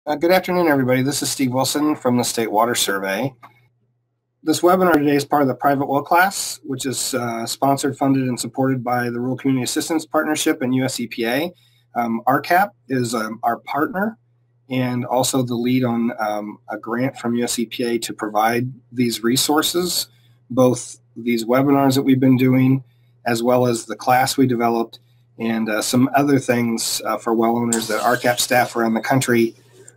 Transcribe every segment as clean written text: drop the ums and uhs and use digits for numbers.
Good afternoon, everybody. This is Steve Wilson from the State Water Survey. This webinar today is part of the Private Well class, which is sponsored, funded, and supported by the Rural Community Assistance Partnership and US EPA. RCAP is our partner and also the lead on a grant from US EPA to provide these resources, both these webinars that we've been doing, as well as the class we developed, and some other things for well owners that RCAP staff around the country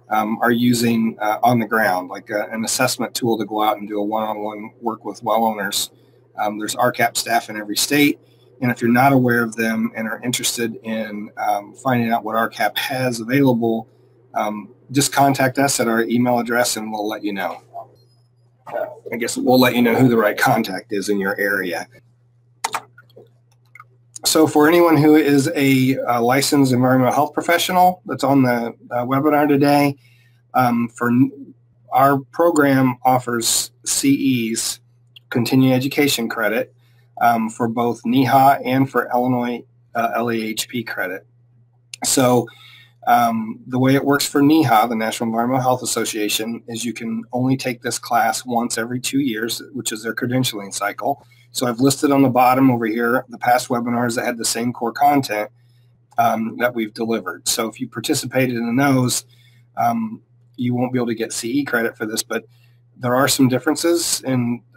are using on the ground, like an assessment tool to go out and do a one-on-one work with well owners. There's RCAP staff in every state, and if you're not aware of them and are interested in finding out what RCAP has available, just contact us at our email address and we'll let you know. I guess we'll let you know who the right contact is in your area. So for anyone who is a licensed environmental health professional that's on the webinar today, for our program offers CEs, continuing education credit, for both NEHA and for Illinois LEHP credit. So the way it works for NEHA, the National Environmental Health Association, is you can only take this class once every 2 years, which is their credentialing cycle. So I've listed on the bottom over here the past webinars that had the same core content that we've delivered. So if you participated in those, you won't be able to get CE credit for this, but there are some differences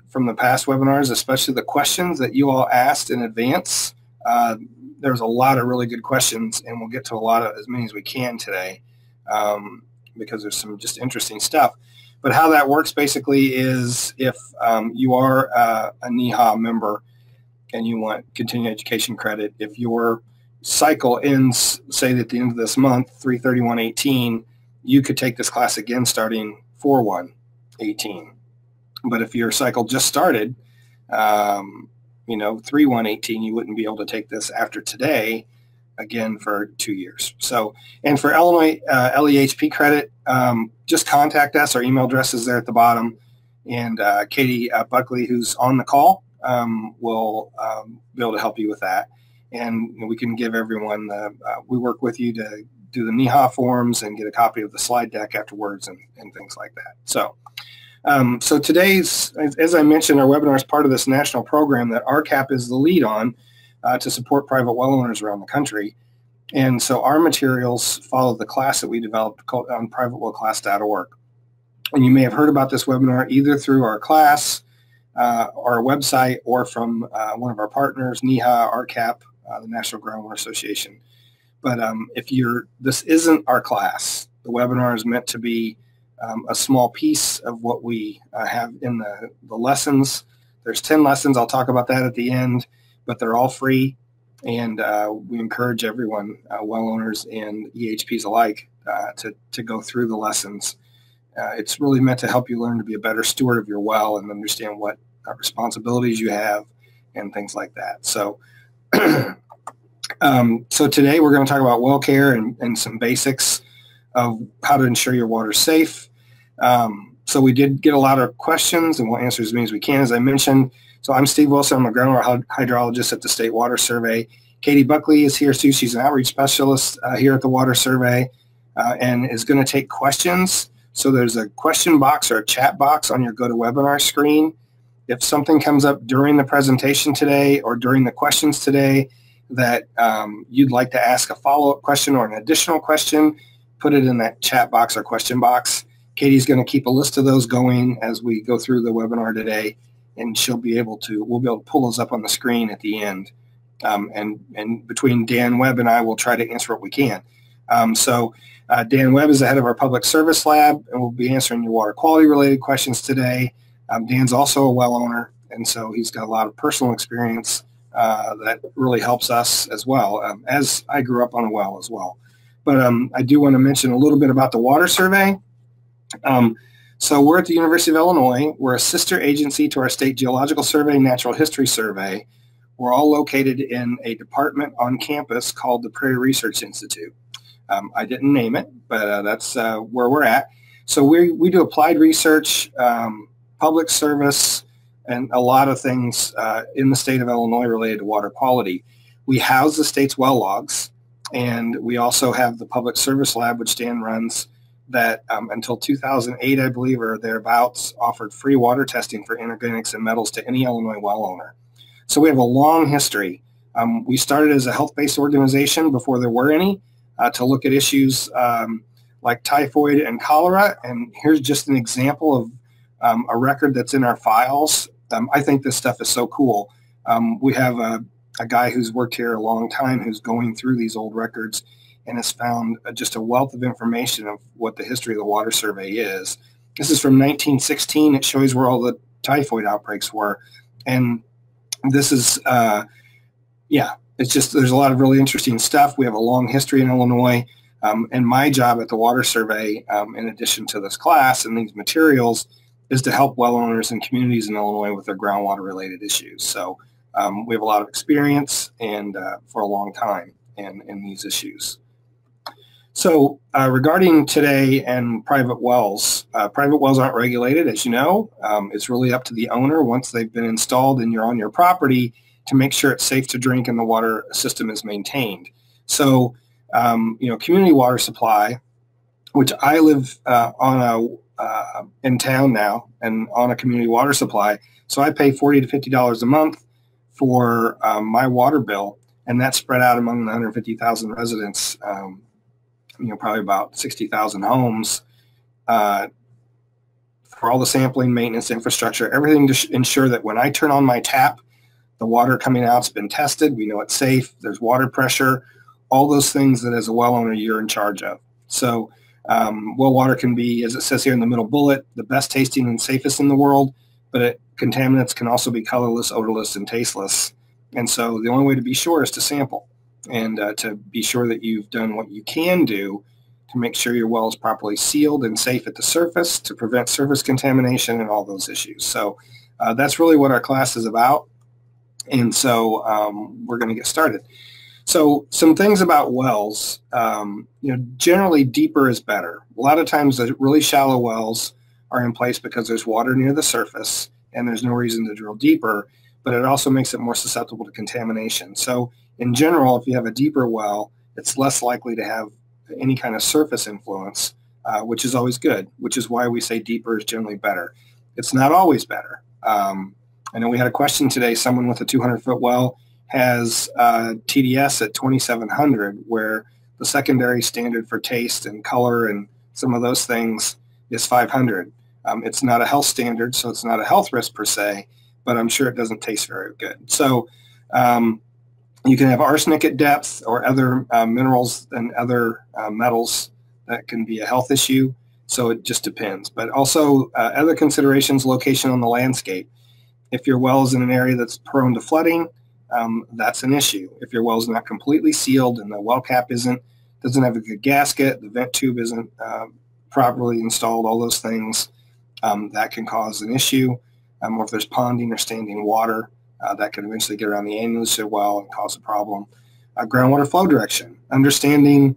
from the past webinars, especially the questions that you all asked in advance. There's a lot of really good questions, and we'll get to as many as we can today because there's some just interesting stuff. But how that works basically is if you are a NEHA member and you want continuing education credit, if your cycle ends, say, at the end of this month, 3/31/18, you could take this class again starting 4/1/18. But if your cycle just started, 3/1/18, you wouldn't be able to take this after today again for 2 years. So, and for Illinois LEHP credit, just contact us. Our email address is there at the bottom, and Katie Buckley, who's on the call, will be able to help you with that. And we can give everyone we work with you to do the NEHA forms and get a copy of the slide deck afterwards and things like that. So, so today's, as I mentioned, our webinar is part of this national program that RCAP is the lead on to support private well owners around the country. And so our materials follow the class that we developed called on privatewellclass.org. And you may have heard about this webinar either through our class, our website, or from one of our partners, NEHA, RCAP, the National Groundwater Association. But this isn't our class. The webinar is meant to be a small piece of what we have in the lessons. There's 10 lessons. I'll talk about that at the end, but they're all free. And we encourage everyone, well owners and EHPs alike, to go through the lessons. It's really meant to help you learn to be a better steward of your well and understand what responsibilities you have and things like that. So, so today we're going to talk about well care and some basics of how to ensure your water's safe. So we did get a lot of questions, and we'll answer as many as we can, as I mentioned. So I'm Steve Wilson. I'm a groundwater hydrologist at the State Water Survey. Katie Buckley is here too. She's an outreach specialist here at the Water Survey and is going to take questions. So there's a question box or a chat box on your GoToWebinar screen. If something comes up during the presentation today or during the questions today that you'd like to ask a follow-up question or an additional question, put it in that chat box or question box. Katie's going to keep a list of those going as we go through the webinar today, and we'll be able to pull those up on the screen at the end. And between Dan Webb and I, we'll try to answer what we can. So Dan Webb is the head of our public service lab, and we'll be answering your water quality related questions today. Dan's also a well owner, and so he's got a lot of personal experience that really helps us as well, as I grew up on a well as well. But I do want to mention a little bit about the Water Survey. So we're at the University of Illinois. We're a sister agency to our State Geological Survey, Natural History Survey. We're all located in a department on campus called the Prairie Research Institute. I didn't name it, but that's where we're at. So we do applied research, public service, and a lot of things in the state of Illinois related to water quality. We house the state's well logs, and we also have the public service lab, which Dan runs, that until 2008, I believe, or thereabouts, offered free water testing for inorganics and metals to any Illinois well owner. So we have a long history. We started as a health-based organization before there were any to look at issues like typhoid and cholera. And here's just an example of a record that's in our files. I think this stuff is so cool. We have a guy who's worked here a long time who's going through these old records and has found just a wealth of information of what the history of the water survey is. This is from 1916. It shows where all the typhoid outbreaks were. And this is, it's just, there's a lot of really interesting stuff. We have a long history in Illinois. And my job at the Water Survey, in addition to this class and these materials, is to help well owners and communities in Illinois with their groundwater-related issues. So we have a lot of experience and for a long time in these issues. So regarding today and private wells aren't regulated, as you know. It's really up to the owner once they've been installed and you're on your property to make sure it's safe to drink and the water system is maintained. So, community water supply, which I live in town now and on a community water supply. So I pay $40 to $50 a month for my water bill, and that's spread out among the 150,000 residents, probably about 60,000 homes, for all the sampling, maintenance, infrastructure, everything to ensure that when I turn on my tap, the water coming out's been tested. We know it's safe. There's water pressure, all those things that as a well owner you're in charge of. So well water can be, as it says here in the middle bullet, the best tasting and safest in the world, but contaminants can also be colorless, odorless, and tasteless. And so the only way to be sure is to sample and to be sure that you've done what you can do to make sure your well is properly sealed and safe at the surface to prevent surface contamination and all those issues. So that's really what our class is about. And so we're going to get started. So some things about wells, generally deeper is better. A lot of times the really shallow wells are in place because there's water near the surface and there's no reason to drill deeper, but it also makes it more susceptible to contamination. So in general, if you have a deeper well, it's less likely to have any kind of surface influence, which is always good, which is why we say deeper is generally better. It's not always better. I know we had a question today, someone with a 200-foot well has TDS at 2,700, where the secondary standard for taste and color and some of those things is 500. It's not a health standard, so it's not a health risk per se, but I'm sure it doesn't taste very good. So you can have arsenic at depth or other minerals and other metals that can be a health issue, so it just depends. But also other considerations, location on the landscape. If your well is in an area that's prone to flooding, that's an issue. If your well is not completely sealed and the well cap doesn't have a good gasket, the vent tube isn't properly installed, all those things, that can cause an issue. Or if there's ponding or standing water, that can eventually get around the annulus of well and cause a problem. Groundwater flow direction, understanding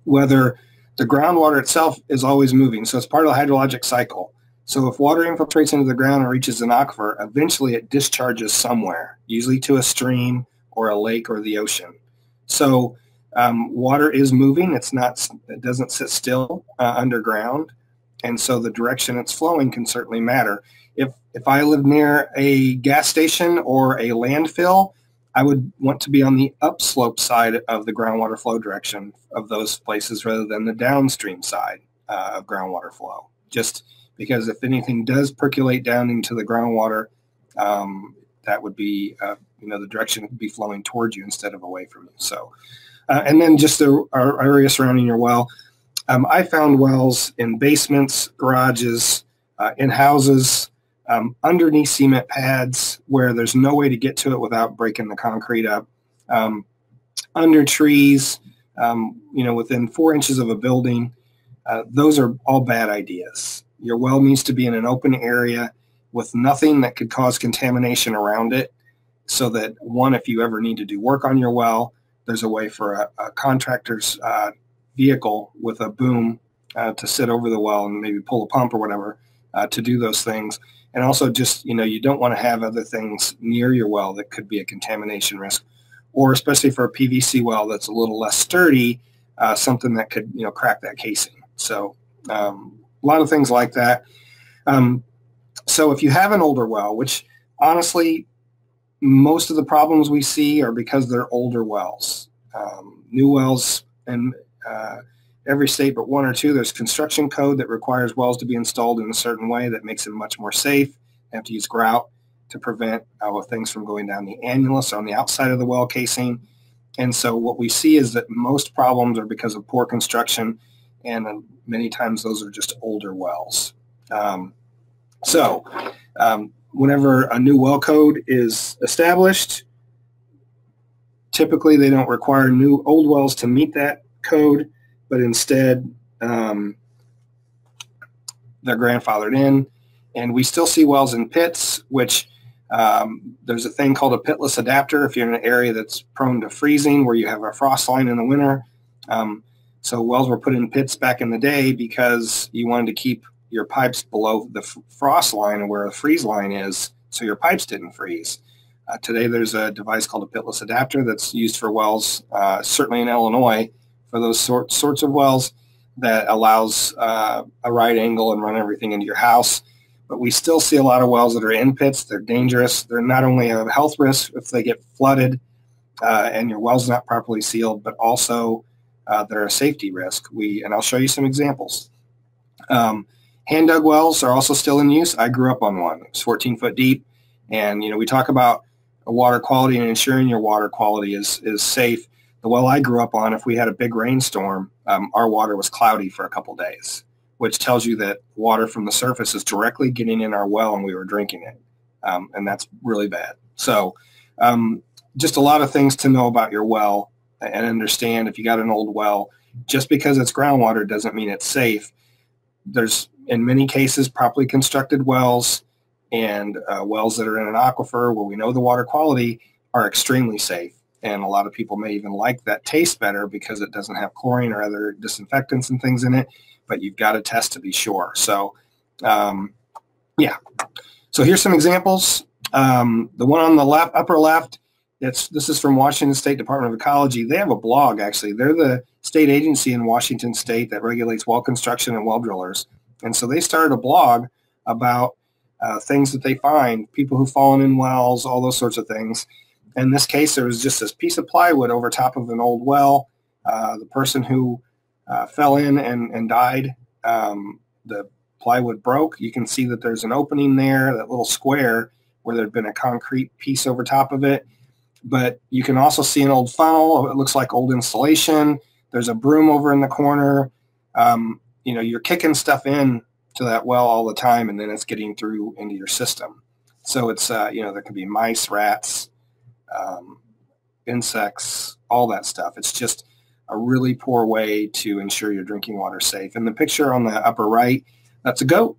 whether the groundwater itself is always moving. So it's part of the hydrologic cycle. So if water infiltrates into the ground and reaches an aquifer, eventually it discharges somewhere, usually to a stream or a lake or the ocean. So water is moving. It doesn't sit still underground. And so the direction it's flowing can certainly matter. If I live near a gas station or a landfill, I would want to be on the upslope side of the groundwater flow direction of those places rather than the downstream side of groundwater flow. Just because if anything does percolate down into the groundwater, that would be, the direction would be flowing towards you instead of away from you. So, and then just our area surrounding your well. I found wells in basements, garages, in houses, underneath cement pads where there's no way to get to it without breaking the concrete up, under trees, within 4 inches of a building. Those are all bad ideas. Your well needs to be in an open area with nothing that could cause contamination around it so that, one, if you ever need to do work on your well, there's a way for a contractor's vehicle with a boom to sit over the well and maybe pull a pump or whatever to do those things. And also just, you don't want to have other things near your well that could be a contamination risk, or especially for a PVC well that's a little less sturdy, something that could, crack that casing. So a lot of things like that. So if you have an older well, which honestly, most of the problems we see are because they're older wells. New wells in every state but one or two, there's construction code that requires wells to be installed in a certain way that makes them much more safe. They have to use grout to prevent things from going down the annulus on the outside of the well casing. And so what we see is that most problems are because of poor construction, and many times those are just older wells. Whenever a new well code is established, typically they don't require old wells to meet that code, but instead they're grandfathered in. And we still see wells in pits, which there's a thing called a pitless adapter if you're in an area that's prone to freezing where you have a frost line in the winter. So wells were put in pits back in the day because you wanted to keep your pipes below the frost line where the freeze line is so your pipes didn't freeze. Today there's a device called a pitless adapter that's used for wells, certainly in Illinois, for those sorts of wells that allows a right angle and run everything into your house. But we still see a lot of wells that are in pits. They're dangerous. They're not only a health risk if they get flooded and your well's not properly sealed, but also they're a safety risk. And I'll show you some examples. Hand dug wells are also still in use. I grew up on one. It was 14 foot deep. And, we talk about water quality and ensuring your water quality is safe. The well I grew up on, if we had a big rainstorm, our water was cloudy for a couple days, which tells you that water from the surface is directly getting in our well and we were drinking it. And that's really bad. So just a lot of things to know about your well and understand if you got an old well, just because it's groundwater doesn't mean it's safe. There's, in many cases, properly constructed wells and wells that are in an aquifer where we know the water quality are extremely safe. And a lot of people may even like that taste better because it doesn't have chlorine or other disinfectants and things in it, but you've got to test to be sure. So, yeah. So here's some examples. The one on the left, upper left, this is from Washington State Department of Ecology. They have a blog, actually. They're the state agency in Washington State that regulates well construction and well drillers. And so they started a blog about things that they find, people who've fallen in wells, all those sorts of things. In this case, there was just this piece of plywood over top of an old well. The person who fell in and died, the plywood broke. You can see that there's an opening there, that little square where there'd been a concrete piece over top of it. But you can also see an old funnel. It looks like old insulation. There's a broom over in the corner. You're kicking stuff in to that well all the time, and then it's getting through into your system. So it's, there could be mice, rats, insects, all that stuff. It's just a really poor way to ensure your drinking water is safe. And the picture on the upper right, that's a goat.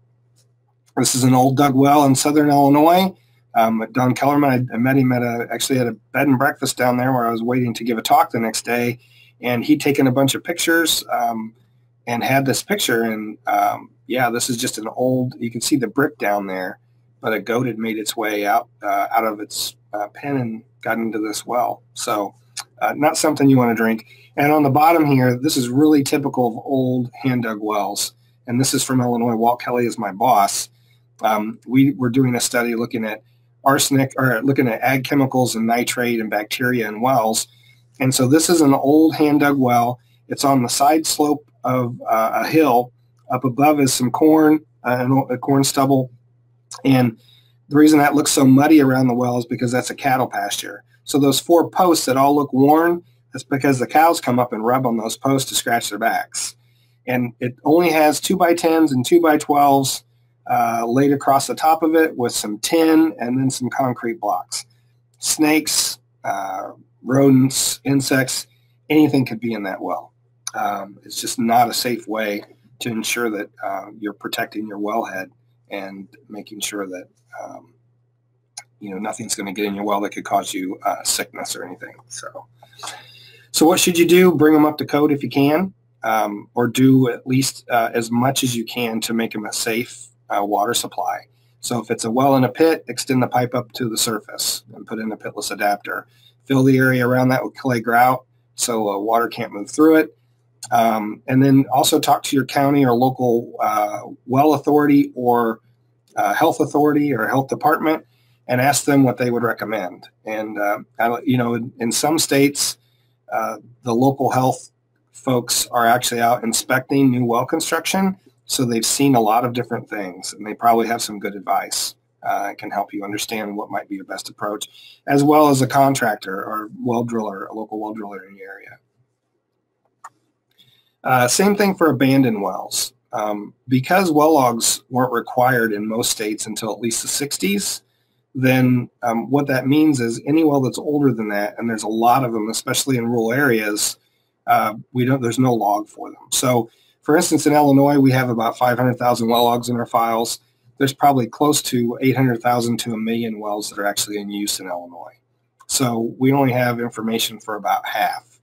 This is an old dug well in southern Illinois. Don Kellerman, I met him actually at a bed and breakfast down there where I was waiting to give a talk the next day, and he'd taken a bunch of pictures and had this picture. And this is just an old, you can see the brick down there, but a goat had made its way out of its pen and got into this well. So not something you want to drink. And on the bottom here, this is really typical of old hand dug wells. And this is from Illinois. Walt Kelly is my boss. We were doing a study looking at arsenic, or looking at ag chemicals and nitrate and bacteria in wells. And so this is an old hand dug well. It's on the side slope of a hill. Up above is some corn, a corn stubble. And the reason that looks so muddy around the well is because that's a cattle pasture. So those 4 posts that all look worn, that's because the cows come up and rub on those posts to scratch their backs. And it only has 2x10s and 2x12s laid across the top of it with some tin and then some concrete blocks. Snakes, rodents, insects, anything could be in that well. It's just not a safe way to ensure that you're protecting your wellhead and making sure that nothing's going to get in your well that could cause you sickness or anything. So what should you do? Bring them up to code if you can, or do at least as much as you can to make them a safe water supply. So if it's a well in a pit, extend the pipe up to the surface and put in a pitless adapter. Fill the area around that with clay grout so water can't move through it. And then also talk to your county or local well authority or health authority or health department and ask them what they would recommend. And, in some states, the local health folks are actually out inspecting new well construction. So they've seen a lot of different things and they probably have some good advice. Can help you understand what might be your best approach, as well as a contractor or well driller, a local well driller in the area. Same thing for abandoned wells. Because well logs weren't required in most states until at least the 60s, then what that means is any well that's older than that, and there's a lot of them, especially in rural areas, there's no log for them. So, for instance, in Illinois, we have about 500,000 well logs in our files. There's probably close to 800,000 to 1 million wells that are actually in use in Illinois. So we only have information for about half.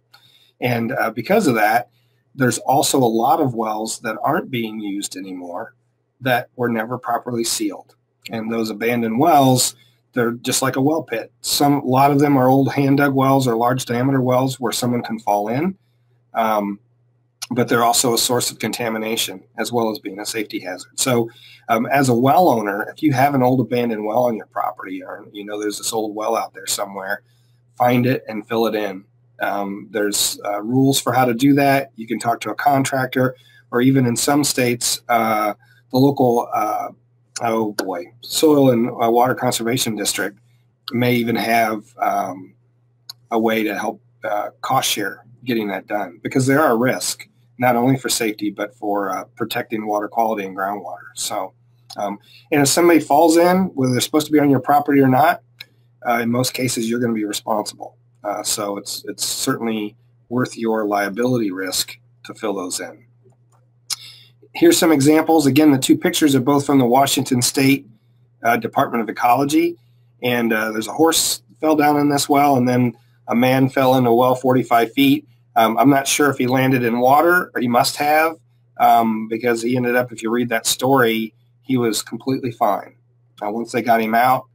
And because of that, there's also a lot of wells that aren't being used anymore that were never properly sealed. And those abandoned wells, they're just like a well pit. A lot of them are old hand-dug wells or large diameter wells where someone can fall in. But they're also a source of contamination as well as being a safety hazard. So as a well owner, if you have an old abandoned well on your property or there's this old well out there somewhere, find it and fill it in. There's rules for how to do that. You can talk to a contractor, or even in some states, the local soil and water conservation district may even have a way to help cost share getting that done, because there are risks not only for safety but for protecting water quality and groundwater. So, and if somebody falls in, whether they're supposed to be on your property or not, in most cases you're going to be responsible. So it's certainly worth your liability risk to fill those in. Here's some examples. Again, the two pictures are both from the Washington State Department of Ecology. And there's a horse fell down in this well, and then a man fell into a well 45 feet. I'm not sure if he landed in water, or he must have, because he ended up, if you read that story, he was completely fine. Once they got him out,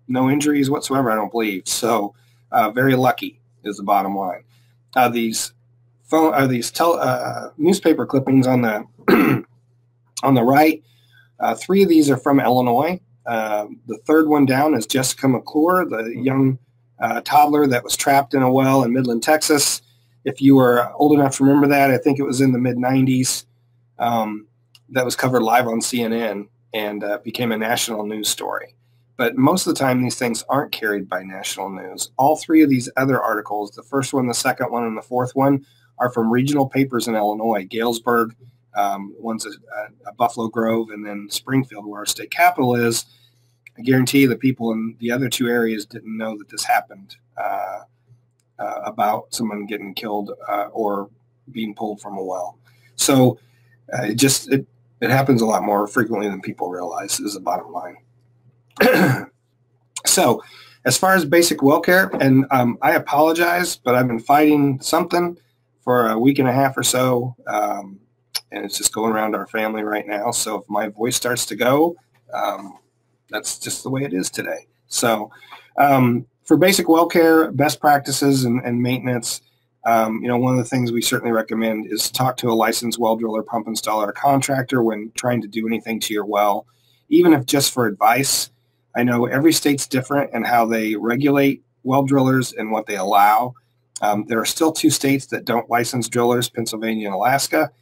no injuries whatsoever, I don't believe. So very lucky is the bottom line. These newspaper clippings on the on the right, 3 of these are from Illinois. The third one down is Jessica McClure, the young toddler that was trapped in a well in Midland, Texas. If you were old enough to remember that, I think it was in the mid-90s. That was covered live on CNN and became a national news story. But most of the time, these things aren't carried by national news. All 3 of these other articles, the first one, the second one, and the fourth one, are from regional papers in Illinois. Galesburg, one's a Buffalo Grove, and then Springfield, where our state capital is. I guarantee you the people in the other 2 areas didn't know that this happened, about someone getting killed or being pulled from a well. So it happens a lot more frequently than people realize, is the bottom line. So as far as basic well care, and I apologize, but I've been fighting something for a week and a half or so, and it's just going around our family right now. So if my voice starts to go, that's just the way it is today. So for basic well care, best practices and maintenance, one of the things we certainly recommend is talk to a licensed well driller, pump installer, or contractor when trying to do anything to your well, even if just for advice. I know every state's different in how they regulate well drillers and what they allow. There are still 2 states that don't license drillers, Pennsylvania and Alaska.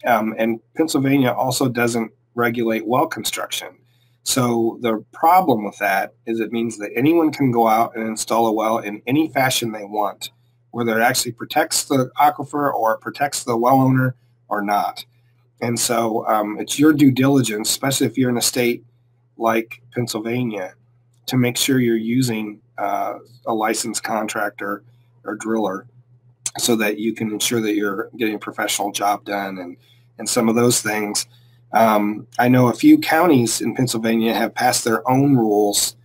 And Pennsylvania also doesn't regulate well construction. So the problem with that is it means that anyone can go out and install a well in any fashion they want, whether it actually protects the aquifer or it protects the well owner or not. And so it's your due diligence, especially if you're in a state like Pennsylvania, to make sure you're using a licensed contractor or driller so that you can ensure that you're getting a professional job done and some of those things. I know a few counties in Pennsylvania have passed their own rules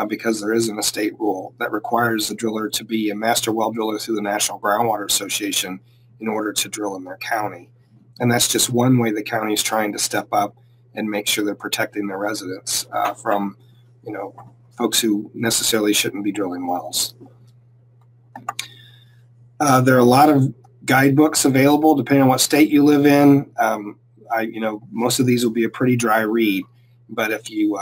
because there isn't a state rule that requires the driller to be a master well driller through the National Groundwater Association in order to drill in their county. And that's just one way the county is trying to step up and make sure they're protecting their residents from, folks who necessarily shouldn't be drilling wells. There are a lot of guidebooks available depending on what state you live in. Most of these will be a pretty dry read, but if you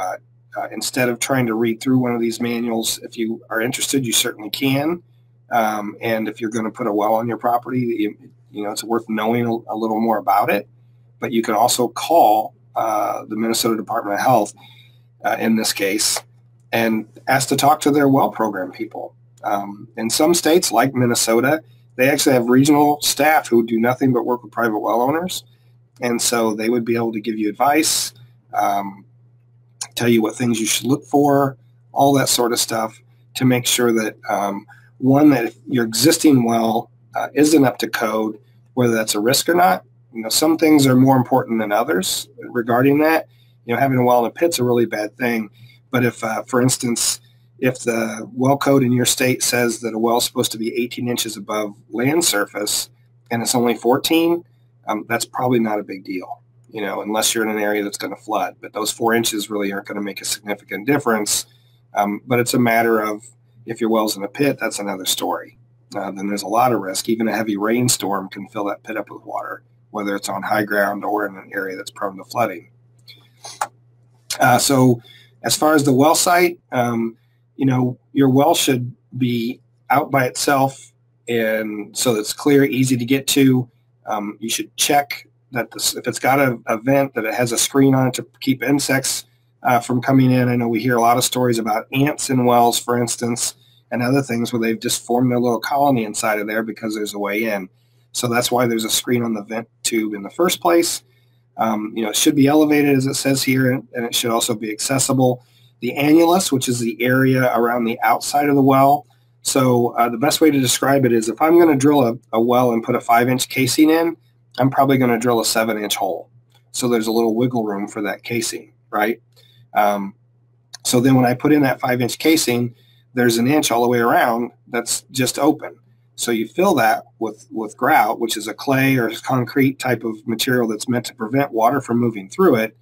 instead of trying to read through one of these manuals, if you are interested, you certainly can. And if you're going to put a well on your property, it's worth knowing a little more about it. But you can also call the Minnesota Department of Health in this case and ask to talk to their well program people. In some states, like Minnesota, they actually have regional staff who do nothing but work with private well owners. And so they would be able to give you advice, tell you what things you should look for, all that sort of stuff to make sure that, that if your existing well isn't up to code, whether that's a risk or not. Some things are more important than others regarding that. Having a well in a pit's a really bad thing. But if, for instance, if the well code in your state says that a well is supposed to be 18 inches above land surface and it's only 14, that's probably not a big deal, unless you're in an area that's going to flood. But those 4 inches really aren't going to make a significant difference. But it's a matter of if your well's in a pit, that's another story. Then there's a lot of risk. Even a heavy rainstorm can fill that pit up with water, whether it's on high ground or in an area that's prone to flooding. So as far as the well site, your well should be out by itself, and so it's clear, easy to get to. You should check that if it's got a vent, that it has a screen on it to keep insects from coming in. I know we hear a lot of stories about ants in wells, for instance, and other things where they've just formed their little colony inside of there because there's a way in. So that's why there's a screen on the vent tube in the first place. It should be elevated, as it says here, and it should also be accessible. The annulus, which is the area around the outside of the well. So the best way to describe it is if I'm going to drill a well and put a 5-inch casing in, I'm probably going to drill a 7-inch hole. So there's a little wiggle room for that casing, right? So then when I put in that 5-inch casing, there's an inch all the way around that's just open. So you fill that with grout, which is a clay or concrete type of material that's meant to prevent water from moving through it.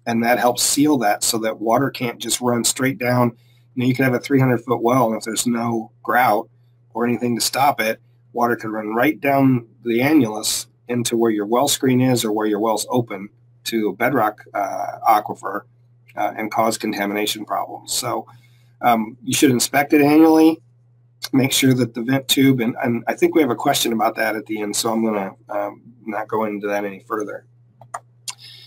And that helps seal that so that water can't just run straight down. You can have a 300-foot well, and if there's no grout or anything to stop it, water can run right down the annulus into where your well screen is or where your well's open to a bedrock aquifer and cause contamination problems. So you should inspect it annually. Make sure that the vent tube, and I think we have a question about that at the end, so I'm going to not go into that any further.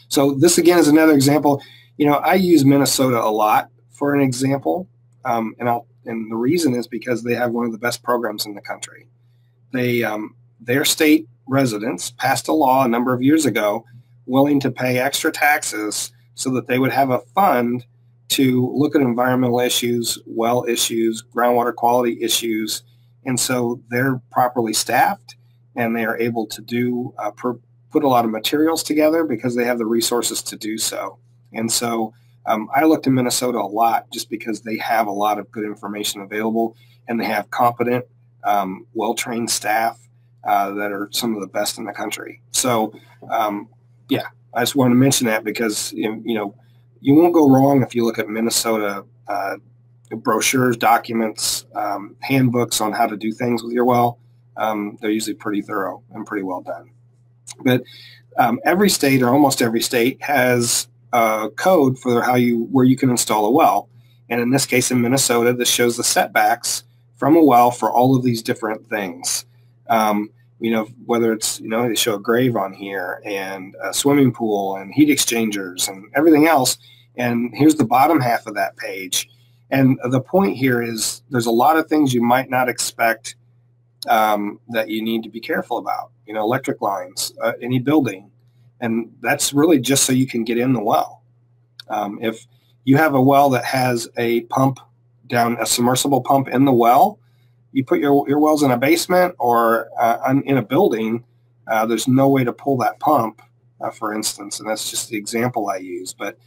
So this, again, is another example. I use Minnesota a lot for an example, and the reason is because they have one of the best programs in the country. Their state residents passed a law a number of years ago willing to pay extra taxes so that they would have a fund to look at environmental issues, well issues, groundwater quality issues, and so they're properly staffed and they are able to do put a lot of materials together because they have the resources to do so. And so I looked in Minnesota a lot just because they have a lot of good information available and they have competent, well-trained staff that are some of the best in the country. So, I just wanted to mention that because, you won't go wrong if you look at Minnesota brochures, documents, handbooks on how to do things with your well. They're usually pretty thorough and pretty well done. But every state, or almost every state, has a code for where you can install a well. And in this case, in Minnesota, this shows the setbacks from a well for all of these different things. Whether it's, they show a grave on here and a swimming pool and heat exchangers and everything else. And here's the bottom half of that page. And the point here is there's a lot of things you might not expect that you need to be careful about. Electric lines, any building. And that's really just so you can get in the well. If you have a well that has a submersible pump in the well, you put your wells in a basement or in a building, there's no way to pull that pump, for instance, and that's just the example I use. But,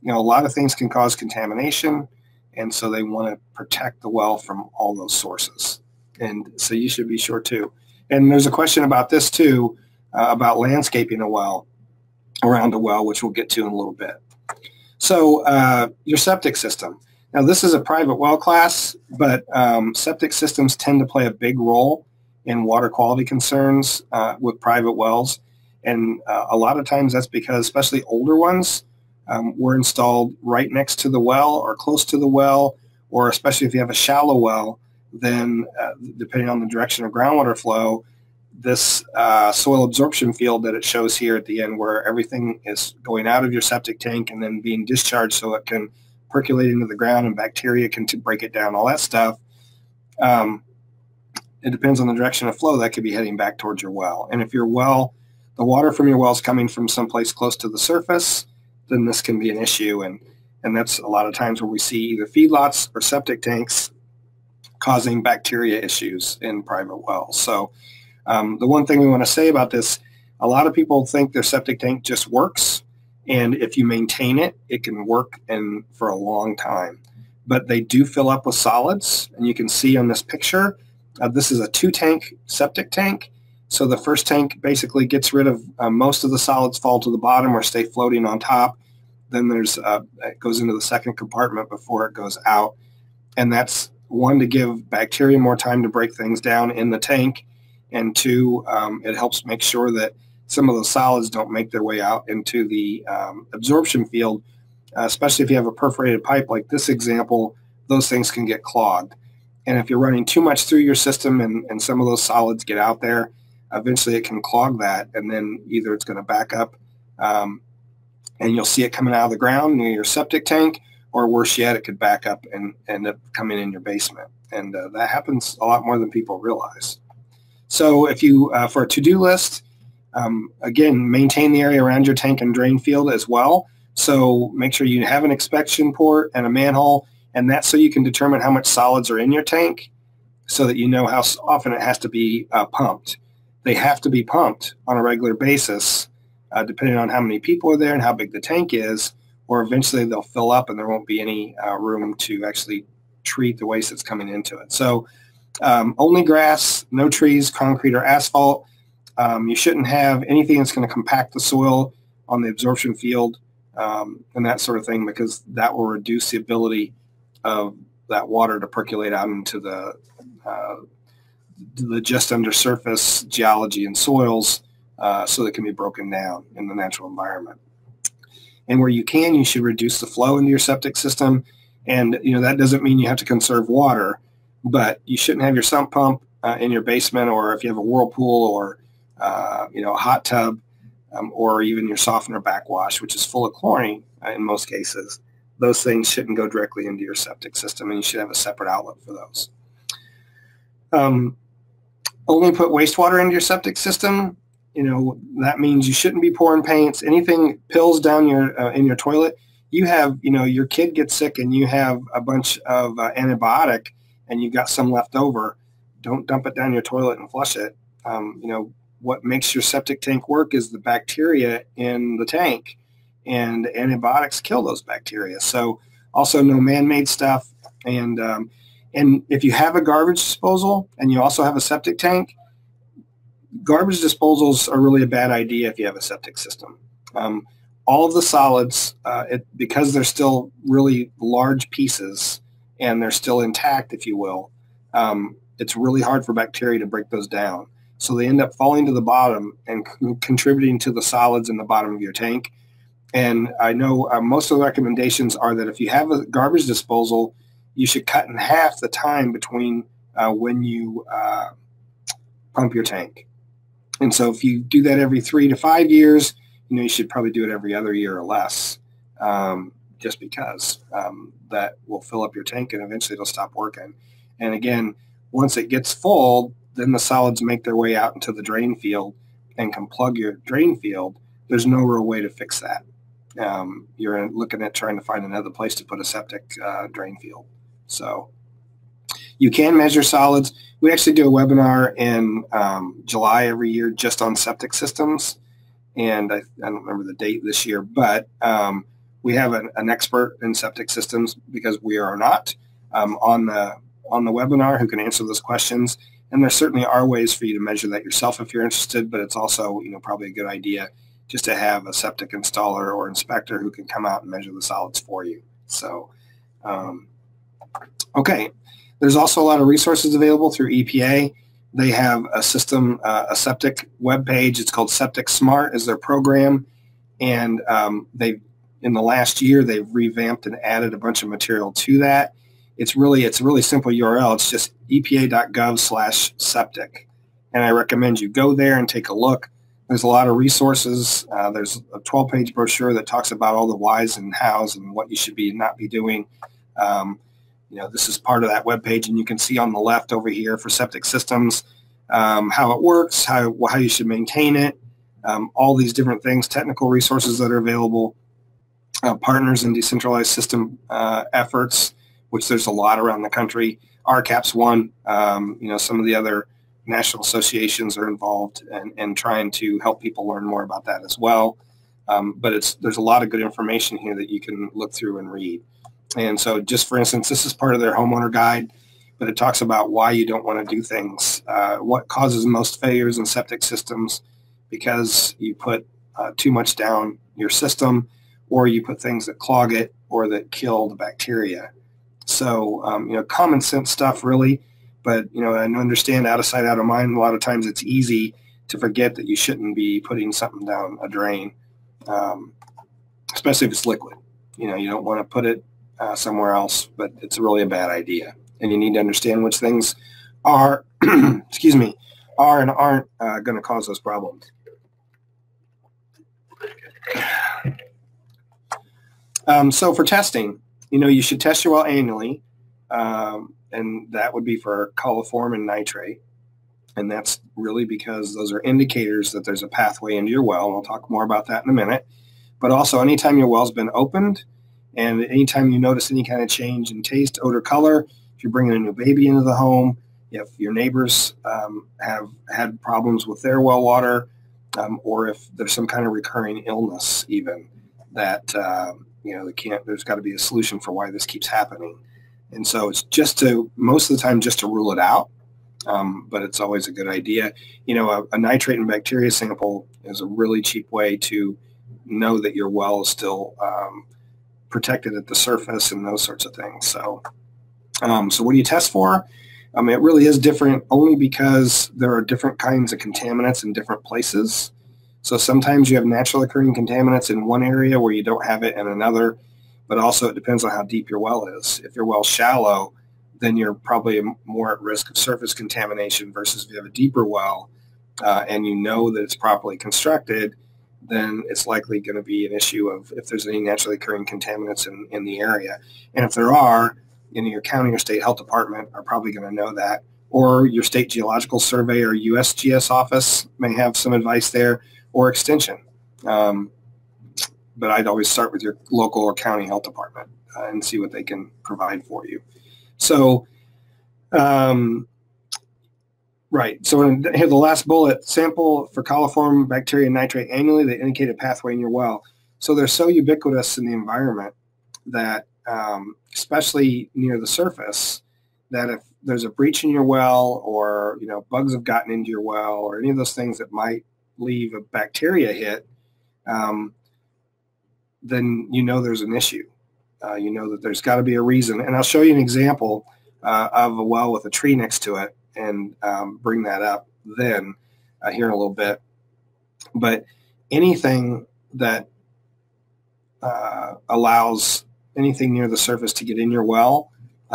a lot of things can cause contamination, and so they want to protect the well from all those sources. And so you should be sure too. And there's a question about this too, about landscaping a well, around a well, which we'll get to in a little bit. So your septic system. Now, this is a private well class, but septic systems tend to play a big role in water quality concerns with private wells. And a lot of times that's because, especially older ones, were installed right next to the well or close to the well, or especially if you have a shallow well, then depending on the direction of groundwater flow, this soil absorption field that it shows here at the end, where everything is going out of your septic tank and then being discharged so it can percolate into the ground and bacteria can break it down, all that stuff. It depends on the direction of flow that could be heading back towards your well. And if your well, the water from your well is coming from someplace close to the surface, then this can be an issue. And that's a lot of times where we see either feedlots or septic tanks causing bacteria issues in private wells. So the one thing we want to say about this, a lot of people think their septic tank just works, and if you maintain it, it can work for a long time. But they do fill up with solids, and you can see on this picture, this is a 2-tank septic tank. So the first tank basically gets rid of most of the solids, fall to the bottom or stay floating on top. Then it goes into the second compartment before it goes out, and that's one, to give bacteria more time to break things down in the tank, and two, it helps make sure that some of those solids don't make their way out into the absorption field, especially if you have a perforated pipe like this example. Those things can get clogged. And if you're running too much through your system and some of those solids get out there, eventually it can clog that, and then either it's going to back up and you'll see it coming out of the ground near your septic tank, or worse yet, it could back up and end up coming in your basement. And that happens a lot more than people realize. So if you, for a to-do list, again, maintain the area around your tank and drain field as well. So make sure you have an inspection port and a manhole, and that's so you can determine how much solids are in your tank, so that you know how often it has to be pumped. They have to be pumped on a regular basis, depending on how many people are there and how big the tank is, or eventually they'll fill up and there won't be any room to actually treat the waste that's coming into it. So only grass, no trees, concrete, or asphalt. You shouldn't have anything that's going to compact the soil on the absorption field and that sort of thing, because that will reduce the ability of that water to percolate out into the just under surface geology and soils, so that it can be broken down in the natural environment. And where you can, you should reduce the flow into your septic system. And that doesn't mean you have to conserve water, but you shouldn't have your sump pump in your basement, or if you have a whirlpool, or a hot tub, or even your softener backwash, which is full of chlorine in most cases. Those things shouldn't go directly into your septic system, and you should have a separate outlet for those. Only put wastewater into your septic system. That means you shouldn't be pouring paints, anything, pills down in your toilet. You have, your kid gets sick and you have a bunch of antibiotic and you've got some left over. Don't dump it down your toilet and flush it. What makes your septic tank work is the bacteria in the tank, and antibiotics kill those bacteria. So also no man-made stuff. And if you have a garbage disposal and you also have a septic tank, garbage disposals are really a bad idea if you have a septic system. All of the solids, because they're still really large pieces and they're still intact, if you will, it's really hard for bacteria to break those down. So they end up falling to the bottom and contributing to the solids in the bottom of your tank. And I know most of the recommendations are that if you have a garbage disposal, you should cut in half the time between when you pump your tank. And so if you do that every 3 to 5 years, you should probably do it every other year or less, just because that will fill up your tank and eventually it'll stop working. And again, once it gets full, then the solids make their way out into the drain field and can plug your drain field. There's no real way to fix that. You're looking at trying to find another place to put a septic drain field. So you can measure solids. We actually do a webinar in July every year just on septic systems. And I don't remember the date this year, but we have an expert in septic systems, because we are not, on the webinar, who can answer those questions. And there certainly are ways for you to measure that yourself if you're interested, but it's also probably a good idea just to have a septic installer or inspector who can come out and measure the solids for you. So, okay. There's also a lot of resources available through EPA. they have a system, a septic web page. It's called Septic Smart is their program. And in the last year, they've revamped and added a bunch of material to that. It's a really simple URL. It's just epa.gov/septic. And I recommend you go there and take a look. There's a lot of resources. There's a 12-page brochure that talks about all the whys and hows and what you should be and not be doing. This is part of that webpage, and you can see on the left over here for septic systems how it works, how you should maintain it, all these different things, technical resources that are available, partners in decentralized system efforts, which there's a lot around the country. RCAP's one. Some of the other national associations are involved and trying to help people learn more about that as well. But there's a lot of good information here that you can look through and read. And so just for instance, this is part of their homeowner guide, but it talks about why you don't want to do things, what causes most failures in septic systems, because you put too much down your system, or you put things that clog it or that kill the bacteria. So, common sense stuff really, but, I understand out of sight, out of mind. A lot of times it's easy to forget that you shouldn't be putting something down a drain, especially if it's liquid. You don't want to put it somewhere else, but it's really a bad idea. And you need to understand which things are, are and aren't going to cause those problems. So for testing, you should test your well annually, and that would be for coliform and nitrate. And that's really because those are indicators that there's a pathway into your well. And we'll talk more about that in a minute. But also anytime your well's been opened and anytime you notice any kind of change in taste, odor, color, if you're bringing a new baby into the home, if your neighbors have had problems with their well water, or if there's some kind of recurring illness even that, there's got to be a solution for why this keeps happening. And so it's most of the time just to rule it out. But it's always a good idea. A nitrate and bacteria sample is a really cheap way to know that your well is still protected at the surface and those sorts of things. So what do you test for? It really is different only because there are different kinds of contaminants in different places. So sometimes you have naturally occurring contaminants in one area where you don't have it in another, but also it depends on how deep your well is. If your well's shallow, then you're probably more at risk of surface contamination versus if you have a deeper well and you know that it's properly constructed, then it's likely going to be an issue of if there's any naturally occurring contaminants in the area. And if there are, your county or state health department are probably going to know that, or your state geological survey or USGS office may have some advice there, or extension. But I'd always start with your local or county health department and see what they can provide for you. So, right. So here, the last bullet, sample for coliform, bacteria, and nitrate annually. They indicate a pathway in your well. So they're so ubiquitous in the environment that, especially near the surface, that if there's a breach in your well or, bugs have gotten into your well or any of those things that might leave a bacteria hit, then there's an issue. That there's got to be a reason. And I'll show you an example of a well with a tree next to it and bring that up then here in a little bit. But anything that allows anything near the surface to get in your well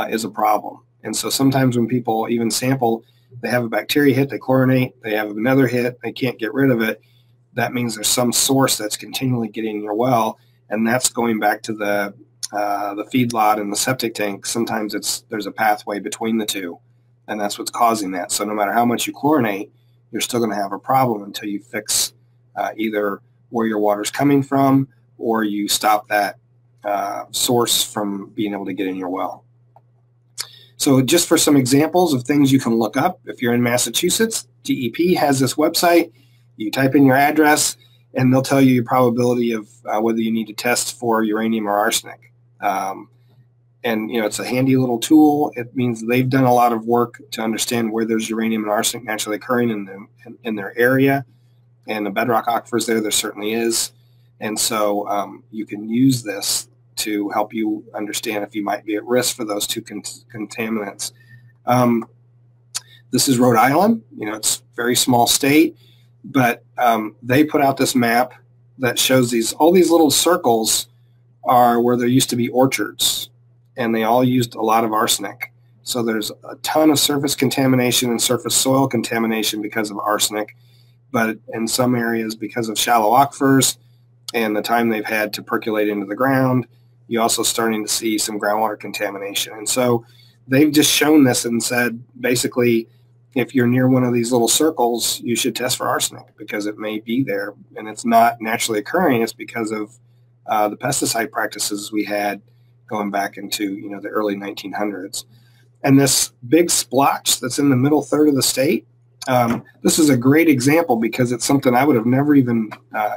is a problem. And so sometimes when people even sample, they have a bacteria hit, they chlorinate, they have another hit, they can't get rid of it. That means there's some source that's continually getting in your well, and that's going back to the feedlot and the septic tank. Sometimes there's a pathway between the two, and that's what's causing that. So no matter how much you chlorinate, you're still going to have a problem until you fix either where your water's coming from or you stop that source from being able to get in your well. So just for some examples of things you can look up, if you're in Massachusetts, DEP has this website. You type in your address, and they'll tell you your probability of whether you need to test for uranium or arsenic. And, it's a handy little tool. It means they've done a lot of work to understand where there's uranium and arsenic naturally occurring in their area. And the bedrock aquifers there certainly is. And so you can use this to help you understand if you might be at risk for those two contaminants. This is Rhode Island. It's a very small state, but they put out this map that shows all these little circles are where there used to be orchards, and they all used a lot of arsenic. So there's a ton of surface contamination and surface soil contamination because of arsenic, but in some areas because of shallow aquifers and the time they've had to percolate into the ground, you're also starting to see some groundwater contamination. And so they've just shown this and said, basically, if you're near one of these little circles, you should test for arsenic because it may be there, and it's not naturally occurring. It's because of the pesticide practices we had going back into the early 1900s. And this big splotch that's in the middle third of the state, this is a great example because it's something I would have never even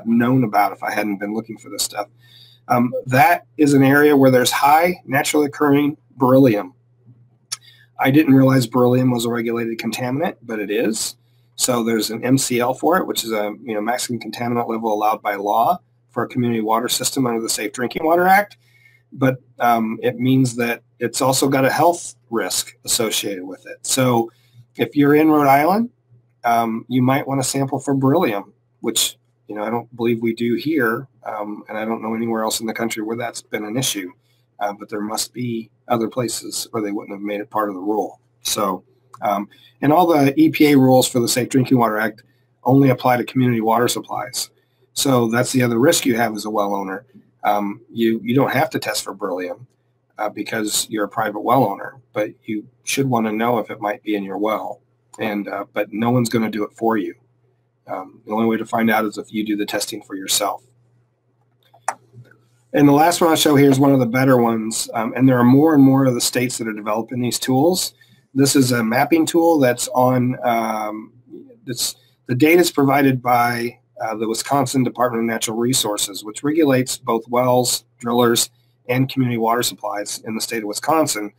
known about if I hadn't been looking for this stuff. That is an area where there's high naturally occurring beryllium. I didn't realize beryllium was a regulated contaminant, but it is. So there's an MCL for it, which is a maximum contaminant level allowed by law for a community water system under the Safe Drinking Water Act. But it means that it's also got a health risk associated with it. So if you're in Rhode Island, you might want to sample for beryllium, which I don't believe we do here, and I don't know anywhere else in the country where that's been an issue. But there must be other places where they wouldn't have made it part of the rule. So, and all the EPA rules for the Safe Drinking Water Act only apply to community water supplies. So that's the other risk you have as a well owner. You don't have to test for beryllium because you're a private well owner, but you should want to know if it might be in your well. And but no one's going to do it for you. The only way to find out is if you do the testing for yourself. And the last one I'll show here is one of the better ones, and there are more and more of the states that are developing these tools. This is a mapping tool that's on, the data is provided by the Wisconsin Department of Natural Resources, which regulates both wells, drillers, and community water supplies in the state of Wisconsin.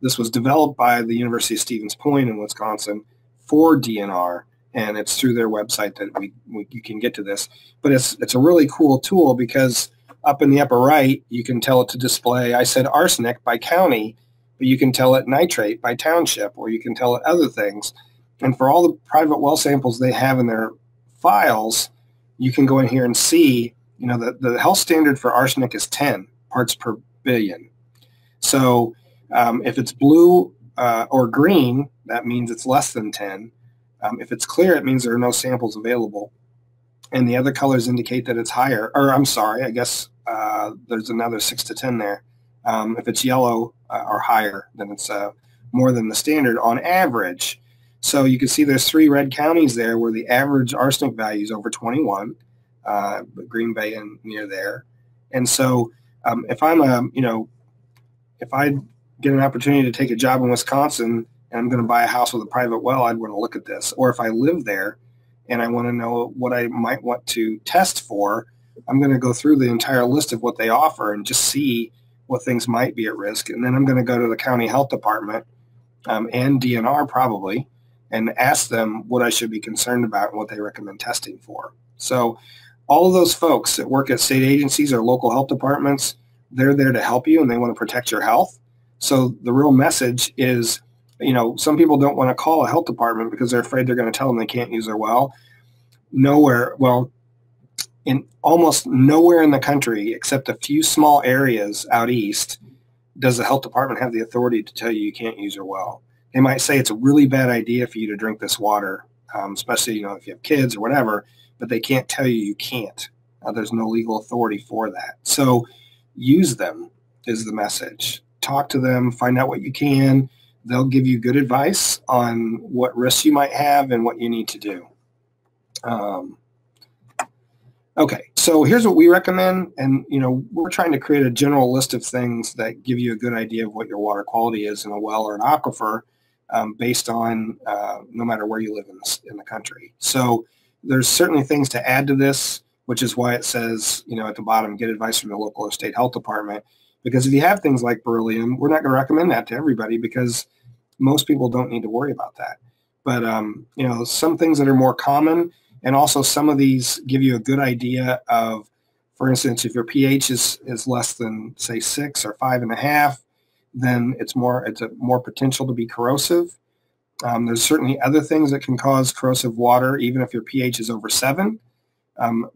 This was developed by the University of Stevens Point in Wisconsin for DNR, and it's through their website that you can get to this. But it's a really cool tool because up in the upper right, you can tell it to display, I said arsenic by county, but you can tell it nitrate by township, or you can tell it other things. And for all the private well samples they have in their files, you can go in here and see, the health standard for arsenic is 10 parts per billion. So if it's blue or green, that means it's less than 10. If it's clear, it means there are no samples available. And the other colors indicate that it's higher, or I'm sorry, I guess there's another 6 to 10 there. If it's yellow or higher, then it's more than the standard on average. So you can see there's 3 red counties there where the average arsenic value is over 21, Green Bay and near there. And so if I'm if I get an opportunity to take a job in Wisconsin and I'm going to buy a house with a private well, I'd want to look at this. Or if I live there and I want to know what I might want to test for, I'm going to go through the entire list of what they offer and just see what things might be at risk. And then I'm going to go to the county health department and DNR probably and ask them what I should be concerned about and what they recommend testing for. So all of those folks that work at state agencies or local health departments, they're there to help you and they want to protect your health. So the real message is, some people don't want to call a health department because they're afraid they're going to tell them they can't use their well. In almost nowhere in the country, except a few small areas out east, does the health department have the authority to tell you can't use your well. They might say it's a really bad idea for you to drink this water, especially, if you have kids or whatever, but they can't tell you can't. There's no legal authority for that. So use them is the message. Talk to them, find out what you can. They'll give you good advice on what risks you might have and what you need to do. Okay, so here's what we recommend, and we're trying to create a general list of things that give you a good idea of what your water quality is in a well or an aquifer based on no matter where you live in the country. So there's certainly things to add to this, which is why it says, at the bottom, get advice from the local or state health department. Because if you have things like beryllium, we're not going to recommend that to everybody because most people don't need to worry about that. But, some things that are more common, and also some of these give you a good idea of, for instance, if your pH is less than, say, 6 or 5.5, then it's a more potential to be corrosive. There's certainly other things that can cause corrosive water, even if your pH is over 7,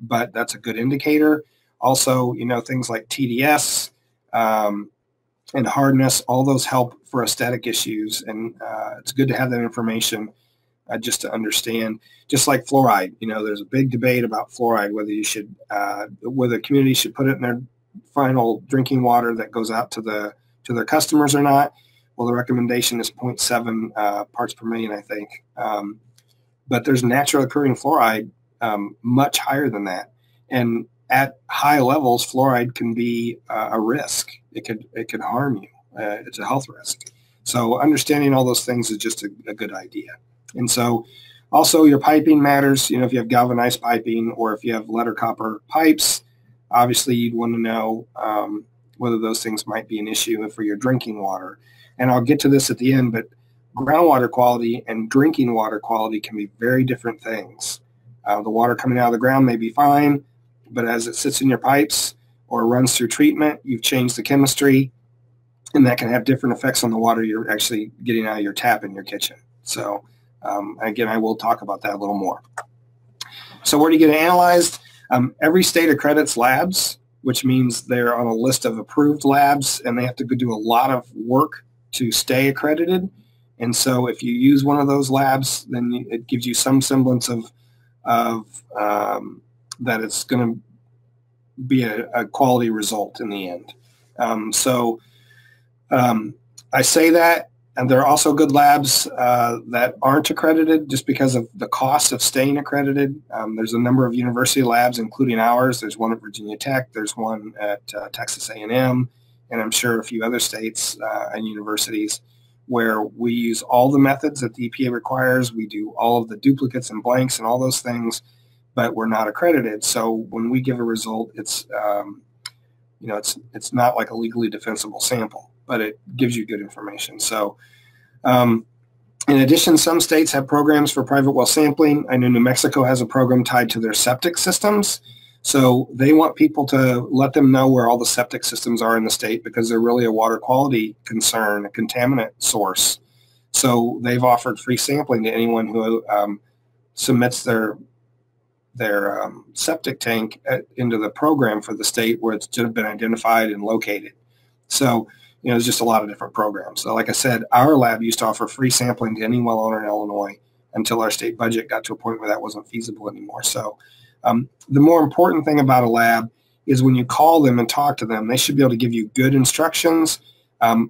but that's a good indicator. Also, things like TDS and hardness, all those help for aesthetic issues, and it's good to have that information just to understand. Just like fluoride, there's a big debate about fluoride, whether communities should put it in their final drinking water that goes out to their customers or not. Well, the recommendation is 0.7 parts per million, I think. But there's natural occurring fluoride much higher than that. And at high levels, fluoride can be a risk. It could harm you. It's a health risk. So understanding all those things is just a good idea. And so also your piping matters. If you have galvanized piping or if you have lead or copper pipes, obviously you'd want to know whether those things might be an issue for your drinking water. And I'll get to this at the end, but groundwater quality and drinking water quality can be very different things. The water coming out of the ground may be fine, but as it sits in your pipes or runs through treatment, you've changed the chemistry, and that can have different effects on the water you're actually getting out of your tap in your kitchen. So again, I will talk about that a little more. So where do you get it analyzed? Every state accredits labs, which means they're on a list of approved labs, and they have to go do a lot of work to stay accredited. And so if you use one of those labs, then it gives you some semblance of that it's going to be a quality result in the end. I say that, and there are also good labs that aren't accredited just because of the cost of staying accredited. There's a number of university labs, including ours. There's one at Virginia Tech. There's one at Texas A&M, and I'm sure a few other states and universities where we use all the methods that the EPA requires. We do all of the duplicates and blanks and all those things, but we're not accredited. So when we give a result, it's not like a legally defensible sample, but it gives you good information. So in addition, some states have programs for private well sampling. I know New Mexico has a program tied to their septic systems. So they want people to let them know where all the septic systems are in the state because they're really a water quality concern, a contaminant source. So they've offered free sampling to anyone who submits their septic tank into the program for the state where it's been identified and located. So, there's just a lot of different programs. So like I said, our lab used to offer free sampling to any well owner in Illinois until our state budget got to a point where that wasn't feasible anymore. So the more important thing about a lab is when you call them and talk to them, they should be able to give you good instructions.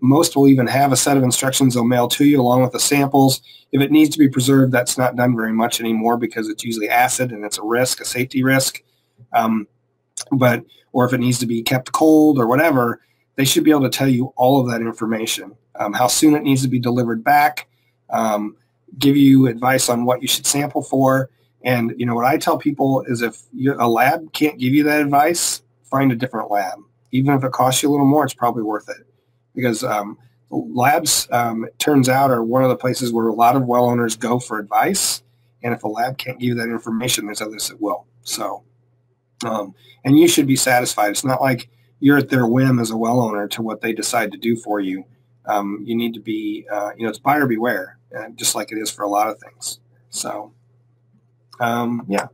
Most will even have a set of instructions they'll mail to you along with the samples. If it needs to be preserved, that's not done very much anymore because it's usually acid and it's a risk, a safety risk. Or if it needs to be kept cold or whatever, they should be able to tell you all of that information, how soon it needs to be delivered back, give you advice on what you should sample for. And, what I tell people is if a lab can't give you that advice, find a different lab. Even if it costs you a little more, it's probably worth it. Because labs, it turns out, are one of the places where a lot of well owners go for advice. And if a lab can't give you that information, there's others that will. So, and you should be satisfied. It's not like you're at their whim as a well owner to what they decide to do for you. You need to be, it's buyer beware, just like it is for a lot of things. So, yeah.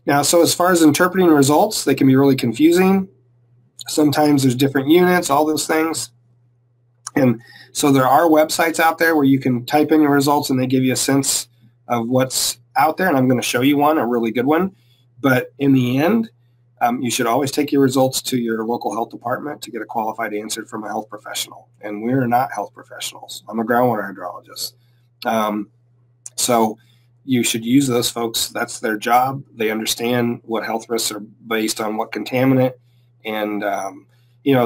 Now, so as far as interpreting results, they can be really confusing. Sometimes there's different units, all those things. And so there are websites out there where you can type in your results and they give you a sense of what's out there. And I'm going to show you one, a really good one. But in the end, you should always take your results to your local health department to get a qualified answer from a health professional. And we're not health professionals. I'm a groundwater hydrologist. So you should use those folks. That's their job. They understand what health risks are based on what contaminant. And,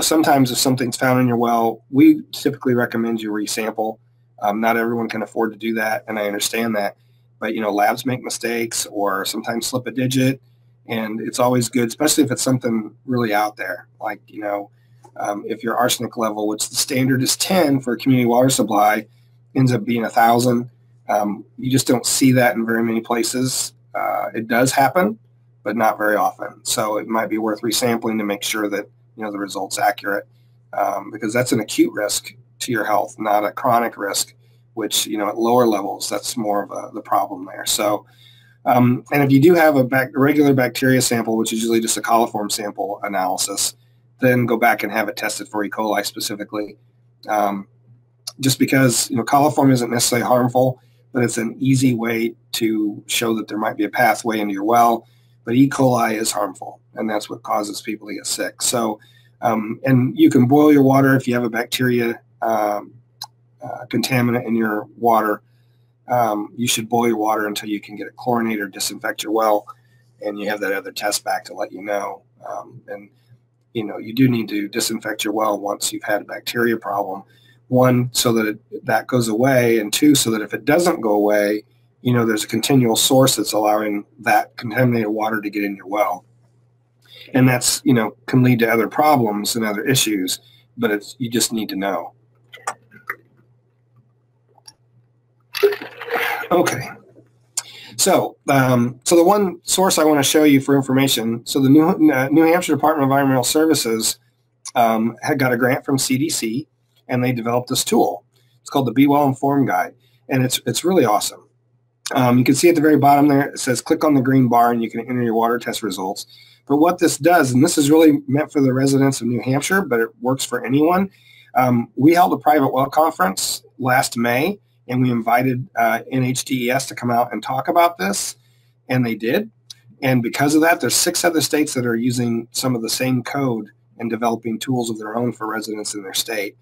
sometimes if something's found in your well, we typically recommend you resample. Not everyone can afford to do that, and I understand that. But, labs make mistakes or sometimes slip a digit. And it's always good, especially if it's something really out there. Like, if your arsenic level, which the standard is 10 for a community water supply, ends up being 1,000, you just don't see that in very many places. It does happen, but not very often. So it might be worth resampling to make sure that, the result's accurate, because that's an acute risk to your health, not a chronic risk which, at lower levels, that's more of the problem there. So, and if you do have a regular bacteria sample, which is usually just a coliform sample analysis, then go back and have it tested for E. coli specifically. Just because, coliform isn't necessarily harmful, but it's an easy way to show that there might be a pathway into your well. But E. coli is harmful, and that's what causes people to get sick. So, and you can boil your water if you have a bacteria contaminant in your water. You should boil your water until you can get it chlorinated or disinfect your well, and you have that other test back to let you know. And you do need to disinfect your well once you've had a bacteria problem. One, so that that goes away, and two, so that if it doesn't go away, there's a continual source that's allowing that contaminated water to get in your well. And that's, can lead to other problems and other issues, but you just need to know. Okay. So, so the one source I want to show you for information, so the New Hampshire Department of Environmental Services had got a grant from CDC, and they developed this tool. It's called the Be Well Informed Guide, and it's really awesome. You can see at the very bottom there, it says click on the green bar and you can enter your water test results. But what this does, and this is really meant for the residents of New Hampshire, but it works for anyone. We held a private well conference last May, and we invited NHDES to come out and talk about this, and they did. And because of that, there's 6 other states that are using some of the same code and developing tools of their own for residents in their state.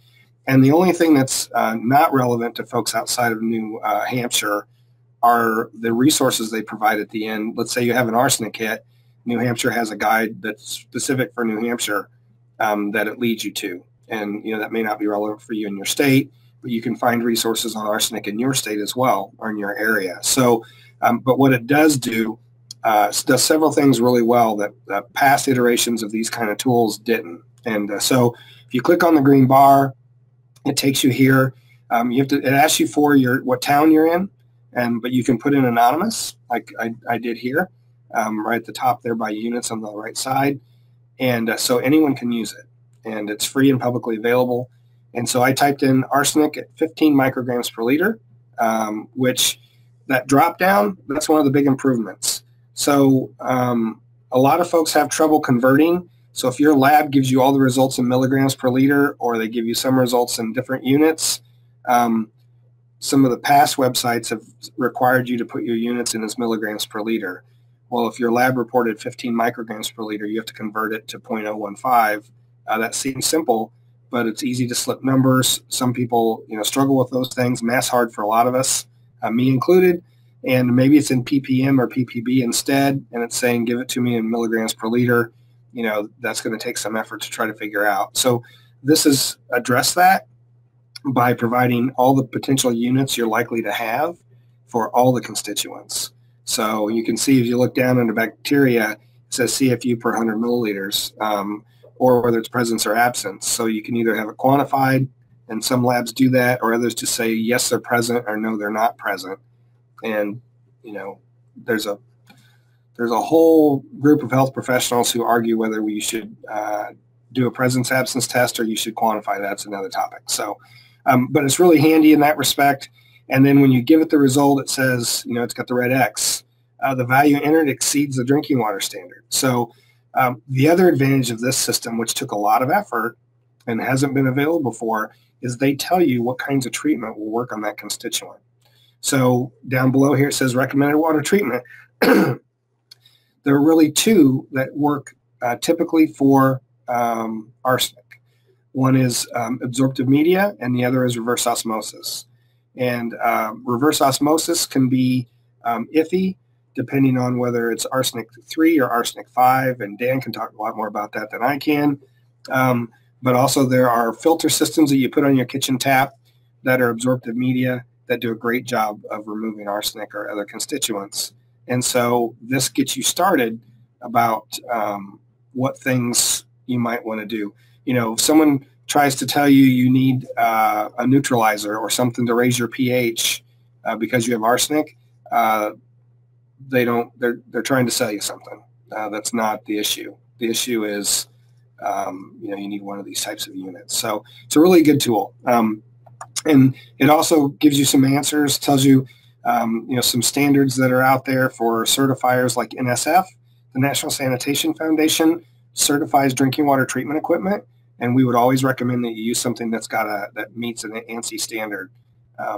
And the only thing that's not relevant to folks outside of New Hampshire are the resources they provide at the end. Let's say you have an arsenic hit. New Hampshire has a guide that's specific for New Hampshire that it leads you to. And, that may not be relevant for you in your state, but you can find resources on arsenic in your state as well, or in your area. So, but what it does do, does several things really well that past iterations of these kind of tools didn't. And so if you click on the green bar, it takes you here. It asks you for what town you're in, but you can put in anonymous, like I did here, right at the top there by units on the right side. And so anyone can use it, and it's free and publicly available. And so I typed in arsenic at 15 micrograms per liter, which that drop down, that's one of the big improvements. So a lot of folks have trouble converting. So if your lab gives you all the results in milligrams per liter, or they give you some results in different units, some of the past websites have required you to put your units in as milligrams per liter. Well, if your lab reported 15 micrograms per liter, you have to convert it to 0.015. That seems simple, but it's easy to slip numbers. Some people, struggle with those things. Math's hard for a lot of us, me included. And maybe it's in ppm or ppb instead, and it's saying give it to me in milligrams per liter. That's going to take some effort to try to figure out. So this is address that by providing all the potential units you're likely to have for all the constituents. So you can see if you look down under bacteria, it says CFU per 100 milliliters, or whether it's presence or absence. So you can either have it quantified, and some labs do that, or others just say yes, they're present, or no, they're not present. And there's a whole group of health professionals who argue whether we should do a presence absence test or you should quantify. That's another topic. So, but it's really handy in that respect. And then when you give it the result, it says, it's got the red X. The value entered exceeds the drinking water standard. So the other advantage of this system, which took a lot of effort and hasn't been available before, is they tell you what kinds of treatment will work on that constituent. So down below here it says recommended water treatment. There are really 2 that work typically for arsenic. One is absorptive media, and the other is reverse osmosis. And reverse osmosis can be iffy, depending on whether it's arsenic 3 or arsenic 5, and Dan can talk a lot more about that than I can. But also there are filter systems that you put on your kitchen tap that are absorptive media that do a great job of removing arsenic or other constituents. And so this gets you started about what things you might want to do. If someone tries to tell you you need a neutralizer or something to raise your pH because you have arsenic, they're trying to sell you something. That's not the issue. The issue is, you need one of these types of units. So it's a really good tool. And it also gives you some answers, tells you, some standards that are out there for certifiers like NSF. The National Sanitation Foundation certifies drinking water treatment equipment, and we would always recommend that you use something that meets an ANSI standard,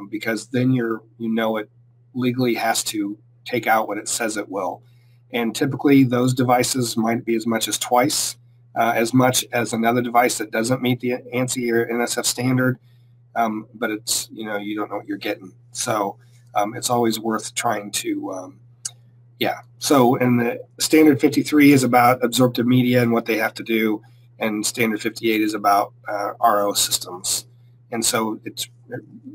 because then it legally has to take out what it says it will. And typically those devices might be as much as twice as much as another device that doesn't meet the ANSI or NSF standard, but it's, you don't know what you're getting. So it's always worth trying to, So in the standard 53 is about absorptive media and what they have to do, and standard 58 is about RO systems. And so it's,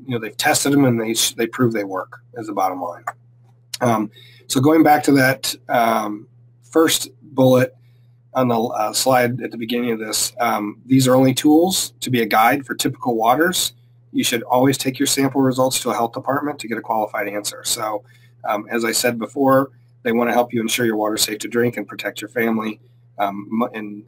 they've tested them and they prove they work, is the bottom line. So going back to that first bullet on the slide at the beginning of this, these are only tools to be a guide for typical waters. You should always take your sample results to a health department to get a qualified answer. So as I said before, they want to help you ensure your water is safe to drink and protect your family. And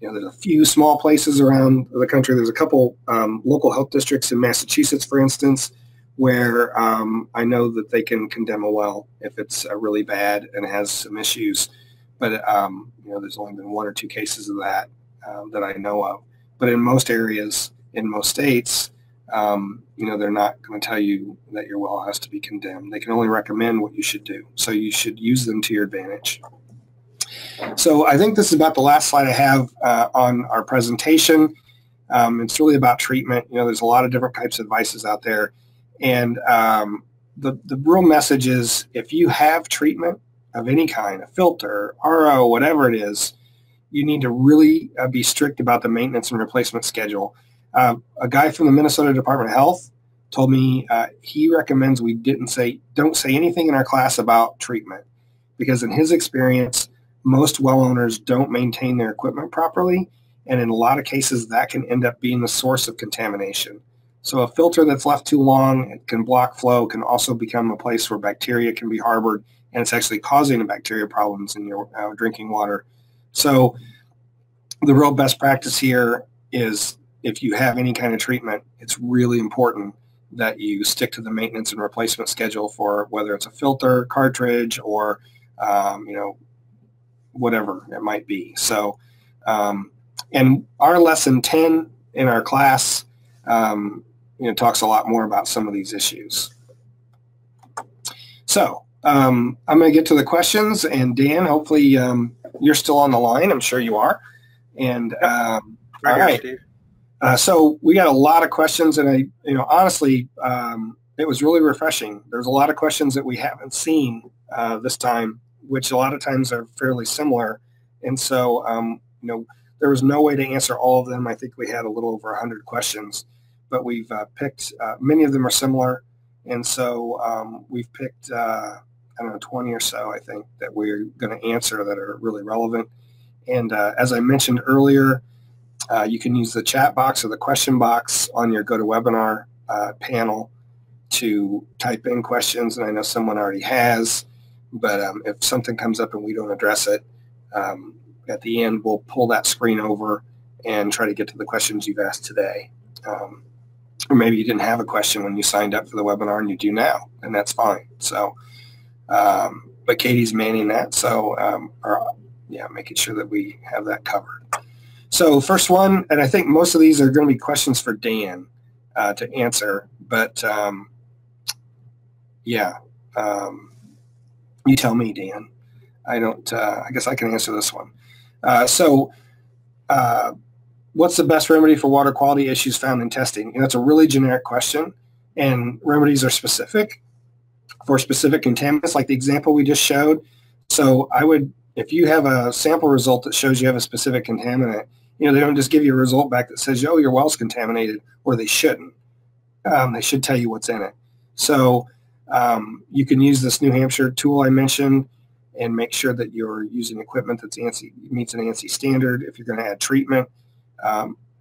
there's a few small places around the country. There's a couple local health districts in Massachusetts, for instance, where I know that they can condemn a well if it's really bad and has some issues. But there's only been one or two cases of that that I know of. But in most areas, in most states, they're not going to tell you that your well has to be condemned. They can only recommend what you should do. So you should use them to your advantage. So I think this is about the last slide I have on our presentation. It's really about treatment. There's a lot of different types of devices out there. And the real message is, if you have treatment of any kind, a filter, RO, whatever it is, you need to really be strict about the maintenance and replacement schedule. A guy from the Minnesota Department of Health told me he recommends we don't say anything in our class about treatment, because in his experience, most well owners don't maintain their equipment properly, and in a lot of cases that can end up being the source of contamination. So a filter that's left too long, it can block flow, can also become a place where bacteria can be harbored, and it's actually causing bacteria problems in your drinking water. So the real best practice here is, if you have any kind of treatment, it's really important that you stick to the maintenance and replacement schedule for whether it's a filter, cartridge, or whatever it might be. So, and our lesson 10 in our class, talks a lot more about some of these issues. So I'm going to get to the questions, and Dan, hopefully you're still on the line. I'm sure you are. And all right. Steve. So we got a lot of questions, and honestly, it was really refreshing. There's a lot of questions that we haven't seen this time, which a lot of times are fairly similar. And so, there was no way to answer all of them. I think we had a little over 100 questions, but we've picked, many of them are similar. And so we've picked, 20 or so, I think, that we're going to answer that are really relevant. And as I mentioned earlier, you can use the chat box or the question box on your GoToWebinar panel to type in questions. And I know someone already has, but if something comes up and we don't address it, at the end, we'll pull that screen over and try to get to the questions you've asked today. Or maybe you didn't have a question when you signed up for the webinar and you do now, and that's fine. So, but Katie's manning that, so making sure that we have that covered. So first one, and I think most of these are going to be questions for Dan to answer, but you tell me, Dan. I guess I can answer this one. What's the best remedy for water quality issues found in testing? That's a really generic question, and remedies are specific for specific contaminants, like the example we just showed. So if you have a sample result that shows you have a specific contaminant, they don't just give you a result back that says, oh, your well's contaminated, or they shouldn't. They should tell you what's in it. So you can use this New Hampshire tool I mentioned and make sure that you're using equipment that meets an ANSI standard if you're going to add treatment.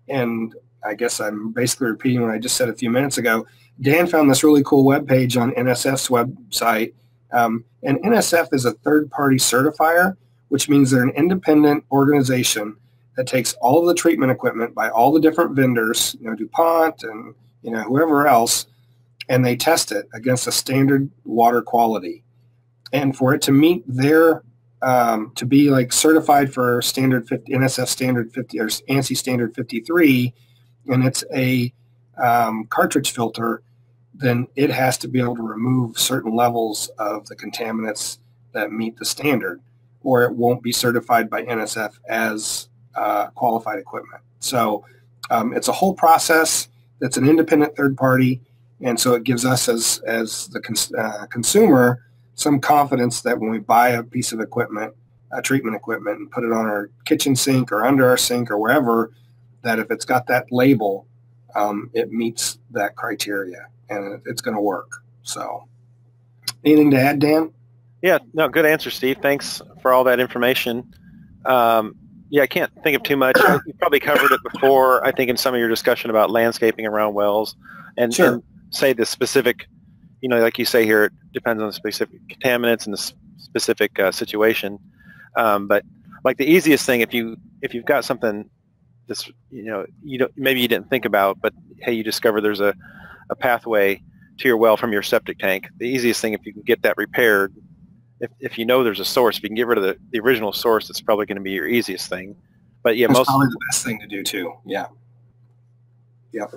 And I guess I'm basically repeating what I just said a few minutes ago. Dan found this really cool web page on NSF's website. And NSF is a third-party certifier, which means they're an independent organization that takes all of the treatment equipment by all the different vendors, DuPont and whoever else, and they test it against a standard water quality. And for it to meet their, to be like certified for standard 50, NSF standard 50 or ANSI standard 53, and it's a cartridge filter, then it has to be able to remove certain levels of the contaminants that meet the standard, or it won't be certified by NSF as qualified equipment. So it's a whole process that's an independent third party, and so it gives us as the consumer some confidence that when we buy a piece of equipment, treatment equipment, and put it on our kitchen sink or under our sink or wherever, that if it's got that label, it meets that criteria and it's going to work. So anything to add, Dan? Yeah, no, good answer, Steve. Thanks for all that information. Yeah, I can't think of too much. You probably covered it before, I think, in some of your discussion about landscaping around wells, and, sure. and say the specific, like you say here, it depends on the specific contaminants and the specific situation. But like the easiest thing, if you've got something that's, maybe you didn't think about, but hey, you discover there's a pathway to your well from your septic tank. The easiest thing, if you can get that repaired, if you know there's a source, if you can get rid of the original source, it's probably going to be your easiest thing. But yeah, that's probably the best thing to do too. Yeah. Yep.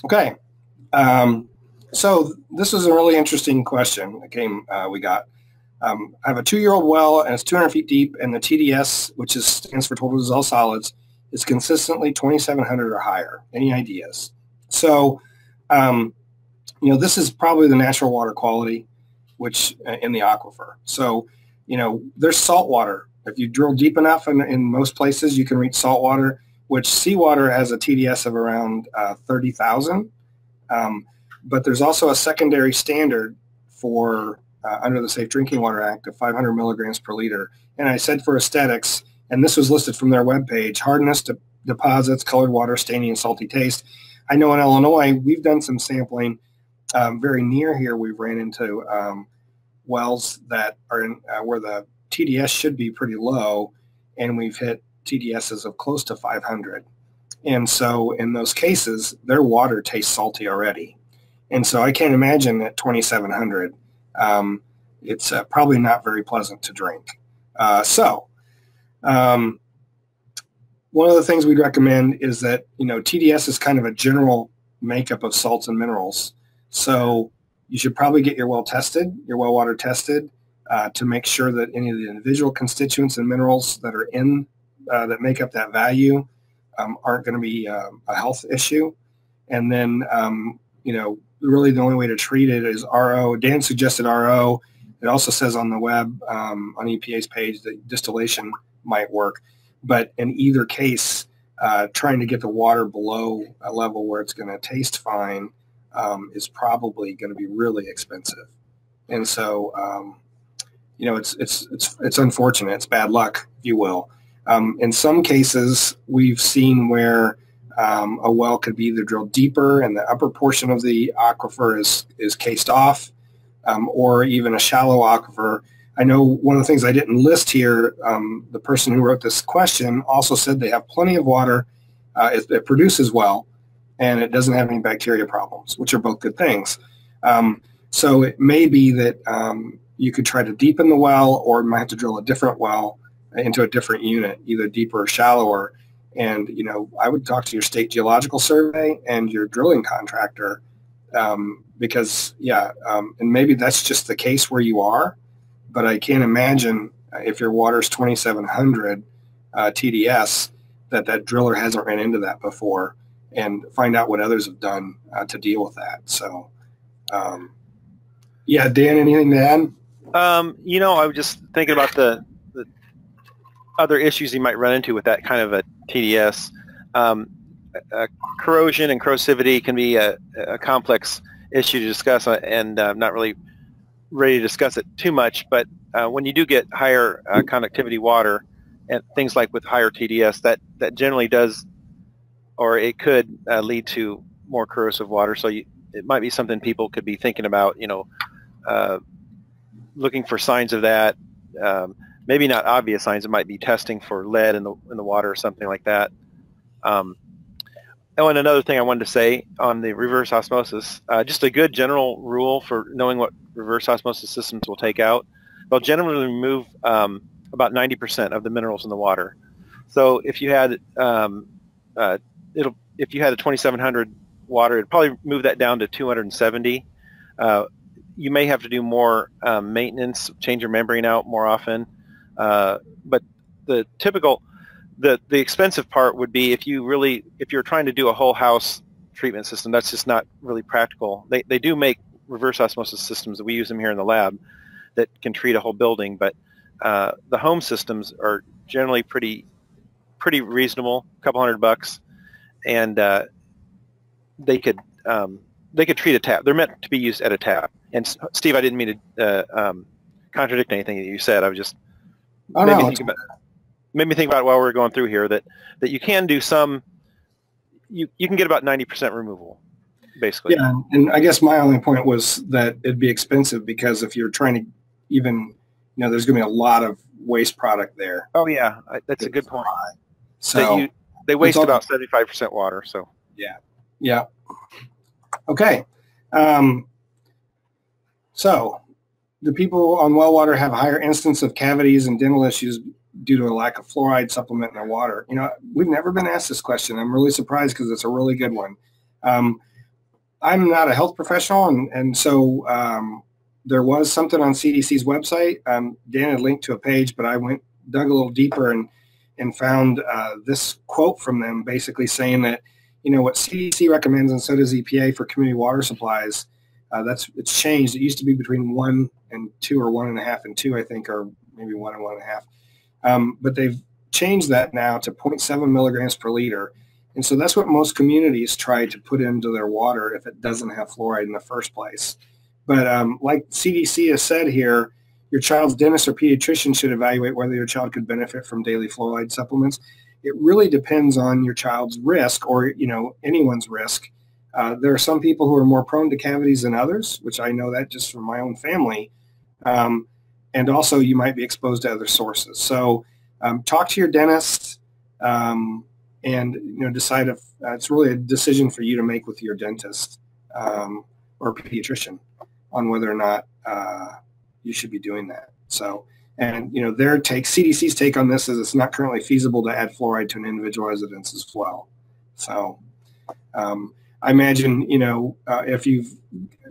Okay. So this was a really interesting question that we got. I have a 2-year-old well and it's 200 feet deep, and the TDS, which stands for total dissolved solids, is consistently 2,700 or higher. Any ideas? So, this is probably the natural water quality, which in the aquifer. So, there's salt water. If you drill deep enough in most places, you can reach salt water, which seawater has a TDS of around 30,000. But there's also a secondary standard for under the Safe Drinking Water Act of 500 milligrams per liter. And I said for aesthetics, and this was listed from their webpage, hardness, deposits, colored water, staining, and salty taste. I know in Illinois, we've done some sampling very near here. We've ran into wells that are in, where the TDS should be pretty low, and we've hit TDSs of close to 500. And so in those cases, their water tastes salty already. And so I can't imagine at 2,700, it's probably not very pleasant to drink. One of the things we'd recommend is that, TDS is kind of a general makeup of salts and minerals. So you should probably get your well water tested to make sure that any of the individual constituents and minerals that are in, that make up that value aren't going to be a health issue. And then, really the only way to treat it is RO. Dan suggested RO. It also says on the web, on EPA's page, that distillation might work. But in either case, trying to get the water below a level where it's going to taste fine is probably going to be really expensive. And so, it's unfortunate. It's bad luck, if you will. In some cases, we've seen where a well could be either drilled deeper and the upper portion of the aquifer is cased off, or even a shallow aquifer. I know one of the things I didn't list here, the person who wrote this question also said they have plenty of water, it produces well, and it doesn't have any bacteria problems, which are both good things. So it may be that you could try to deepen the well, or you might have to drill a different well into a different unit, either deeper or shallower. And, I would talk to your state geological survey and your drilling contractor because, and maybe that's just the case where you are, but I can't imagine if your water's 2,700 TDS that driller hasn't ran into that before, and find out what others have done to deal with that. So, Dan, anything to add? I was just thinking about the other issues you might run into with that kind of a TDS. Corrosion and corrosivity can be a complex issue to discuss, and I'm not really ready to discuss it too much, but when you do get higher conductivity water, and things like with higher TDS, that generally does, or it could lead to more corrosive water. So it might be something people could be thinking about, looking for signs of that. Maybe not obvious signs. It might be testing for lead in the water or something like that. Oh, and another thing I wanted to say on the reverse osmosis, just a good general rule for knowing what reverse osmosis systems will take out. They'll generally remove about 90% of the minerals in the water. So if you had if you had a 2700 water, it'd probably move that down to 270. You may have to do more maintenance, change your membrane out more often. But the typical, the expensive part would be if you're trying to do a whole house treatment system. That's just not really practical. They do make reverse osmosis systems. We use them here in the lab that can treat a whole building, but the home systems are generally pretty reasonable, a couple $100, and they could treat a tap. They're meant to be used at a tap. And Steve, I didn't mean to contradict anything that you said. I was just made me think about while we were going through here that you can do some. You can get about 90% removal, basically. Yeah, and I guess my only point was that it'd be expensive because if you're trying to even, there's going to be a lot of waste product there. Oh yeah, that's a good point. So they waste about 75% water. So yeah. Okay. So do people on well water have a higher instance of cavities and dental issues due to a lack of fluoride supplement in their water? We've never been asked this question. I'm really surprised because it's a really good one. I'm not a health professional, and so there was something on CDC's website. Dan had linked to a page, but I dug a little deeper and found this quote from them basically saying that, what CDC recommends, and so does EPA for community water supplies, it's changed. It used to be between 1 and 2 or 1.5 and 2, I think, or maybe 1 and 1.5. But they've changed that now to 0.7 milligrams per liter. And so that's what most communities try to put into their water if it doesn't have fluoride in the first place. But like CDC has said here, your child's dentist or pediatrician should evaluate whether your child could benefit from daily fluoride supplements. It really depends on your child's risk or, anyone's risk. There are some people who are more prone to cavities than others, which I know that just from my own family. And also you might be exposed to other sources. So talk to your dentist and, decide if it's really a decision for you to make with your dentist or pediatrician on whether or not you should be doing that. So, and CDC's take on this is it's not currently feasible to add fluoride to an individual residence as well. So I imagine, if you've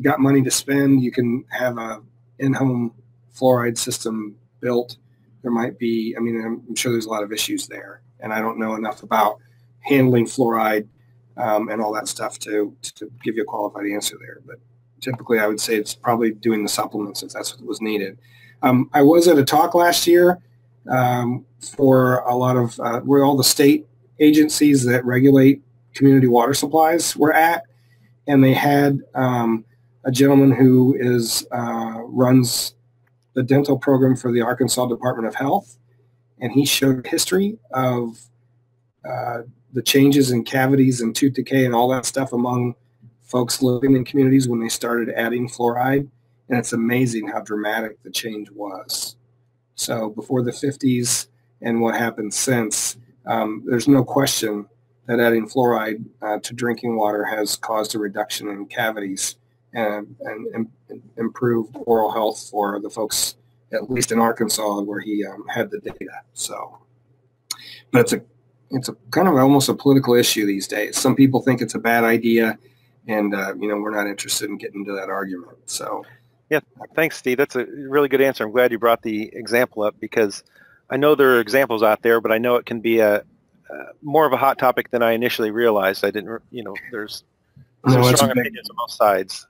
got money to spend, you can have a in-home fluoride system built. There might be, I'm sure there's a lot of issues there, and I don't know enough about handling fluoride and all that stuff to give you a qualified answer there. But typically I would say it's probably doing the supplements if that's what was needed. I was at a talk last year for a lot of where all the state agencies that regulate community water supplies were at, and they had a gentleman who runs the dental program for the Arkansas Department of Health, and he showed history of the changes in cavities and tooth decay and all that stuff among folks living in communities when they started adding fluoride, and it's amazing how dramatic the change was. So before the 50s and what happened since, there's no question that adding fluoride to drinking water has caused a reduction in cavities and improved oral health for the folks, at least in Arkansas, where he had the data. So, but it's a kind of almost a political issue these days. Some people think it's a bad idea, and we're not interested in getting into that argument. So, yeah, thanks, Steve. That's a really good answer. I'm glad you brought the example up because I know there are examples out there, but I know it can be more of a hot topic than I initially realized. I didn't, there's strong opinions on both sides.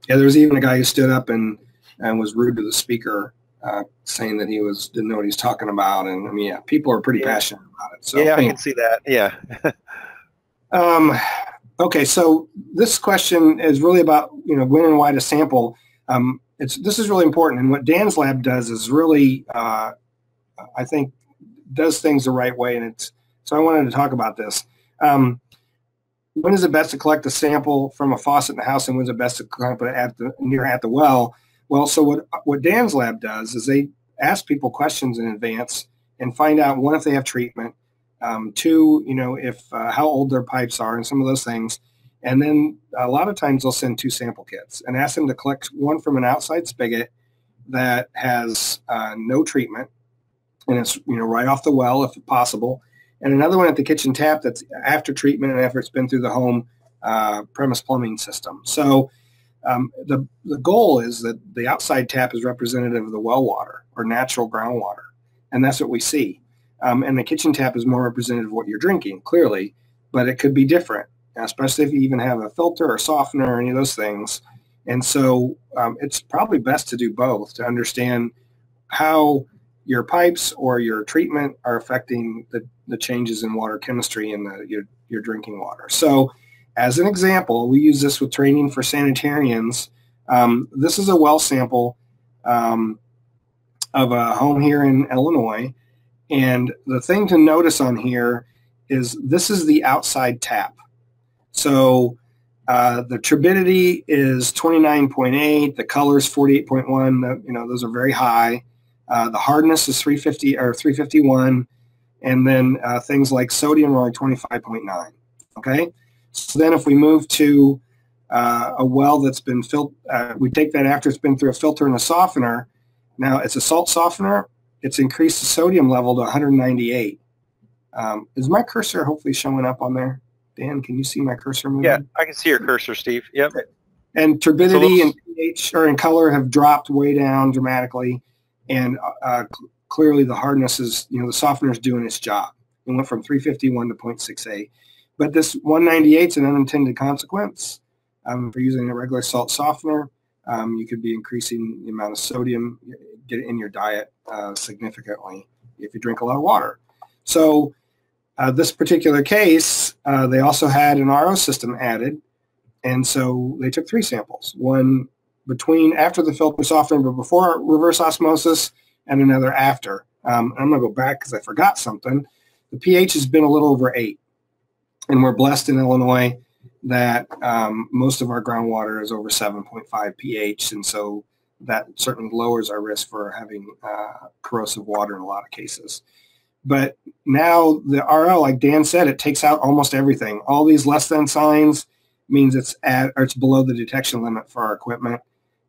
Yeah, there was even a guy who stood up and was rude to the speaker, saying that he didn't know what he was talking about. And people are pretty passionate about it. So yeah, I can see that. Yeah. Okay, so this question is really about when and why to sample. This is really important, and what Dan's lab does is really, I think, does things the right way, and so I wanted to talk about this. When is it best to collect a sample from a faucet in the house, and when is it best to collect it at the well? Well, so what Dan's lab does is they ask people questions in advance and find out, one, if they have treatment, Two, if how old their pipes are and some of those things. And then a lot of times they'll send 2 sample kits and ask them to collect one from an outside spigot that has no treatment, and it's right off the well if possible, and another one at the kitchen tap that's after treatment and after it's been through the home premise plumbing system. So the goal is that the outside tap is representative of the well water or natural groundwater, and that's what we see. And the kitchen tap is more representative of what you're drinking, clearly, but it could be different, especially if you even have a filter or softener or any of those things. And so it's probably best to do both to understand how your pipes or your treatment are affecting the changes in water chemistry in your drinking water. So as an example, we use this with training for sanitarians. This is a well sample of a home here in Illinois. And the thing to notice on here is this is the outside tap. So the turbidity is 29.8, the color is 48.1, those are very high. The hardness is 350 or 351, and then things like sodium are only 25.9. Okay, so then if we move to a well that's been we take that after it's been through a filter and a softener. Now it's a salt softener. It's increased the sodium level to 198. Is my cursor hopefully showing up on there? Dan, can you see my cursor moving? Yeah, I can see your cursor, Steve. Yep. Okay. And turbidity and pH or in color have dropped way down dramatically, and clearly the hardness is, the softener is doing its job. It went from 351 to 0.68. But this 198 is an unintended consequence for using a regular salt softener. You could be increasing the amount of sodium in your diet significantly if you drink a lot of water. So this particular case, they also had an RO system added, and so they took 3 samples, one after the filter softener but before reverse osmosis, and another after. I'm going to go back because I forgot something. The pH has been a little over 8, and we're blessed in Illinois that most of our groundwater is over 7.5 pH, and so that certainly lowers our risk for having corrosive water in a lot of cases. But now the RO, like Dan said, it takes out almost everything. All these less than signs means it's below the detection limit for our equipment.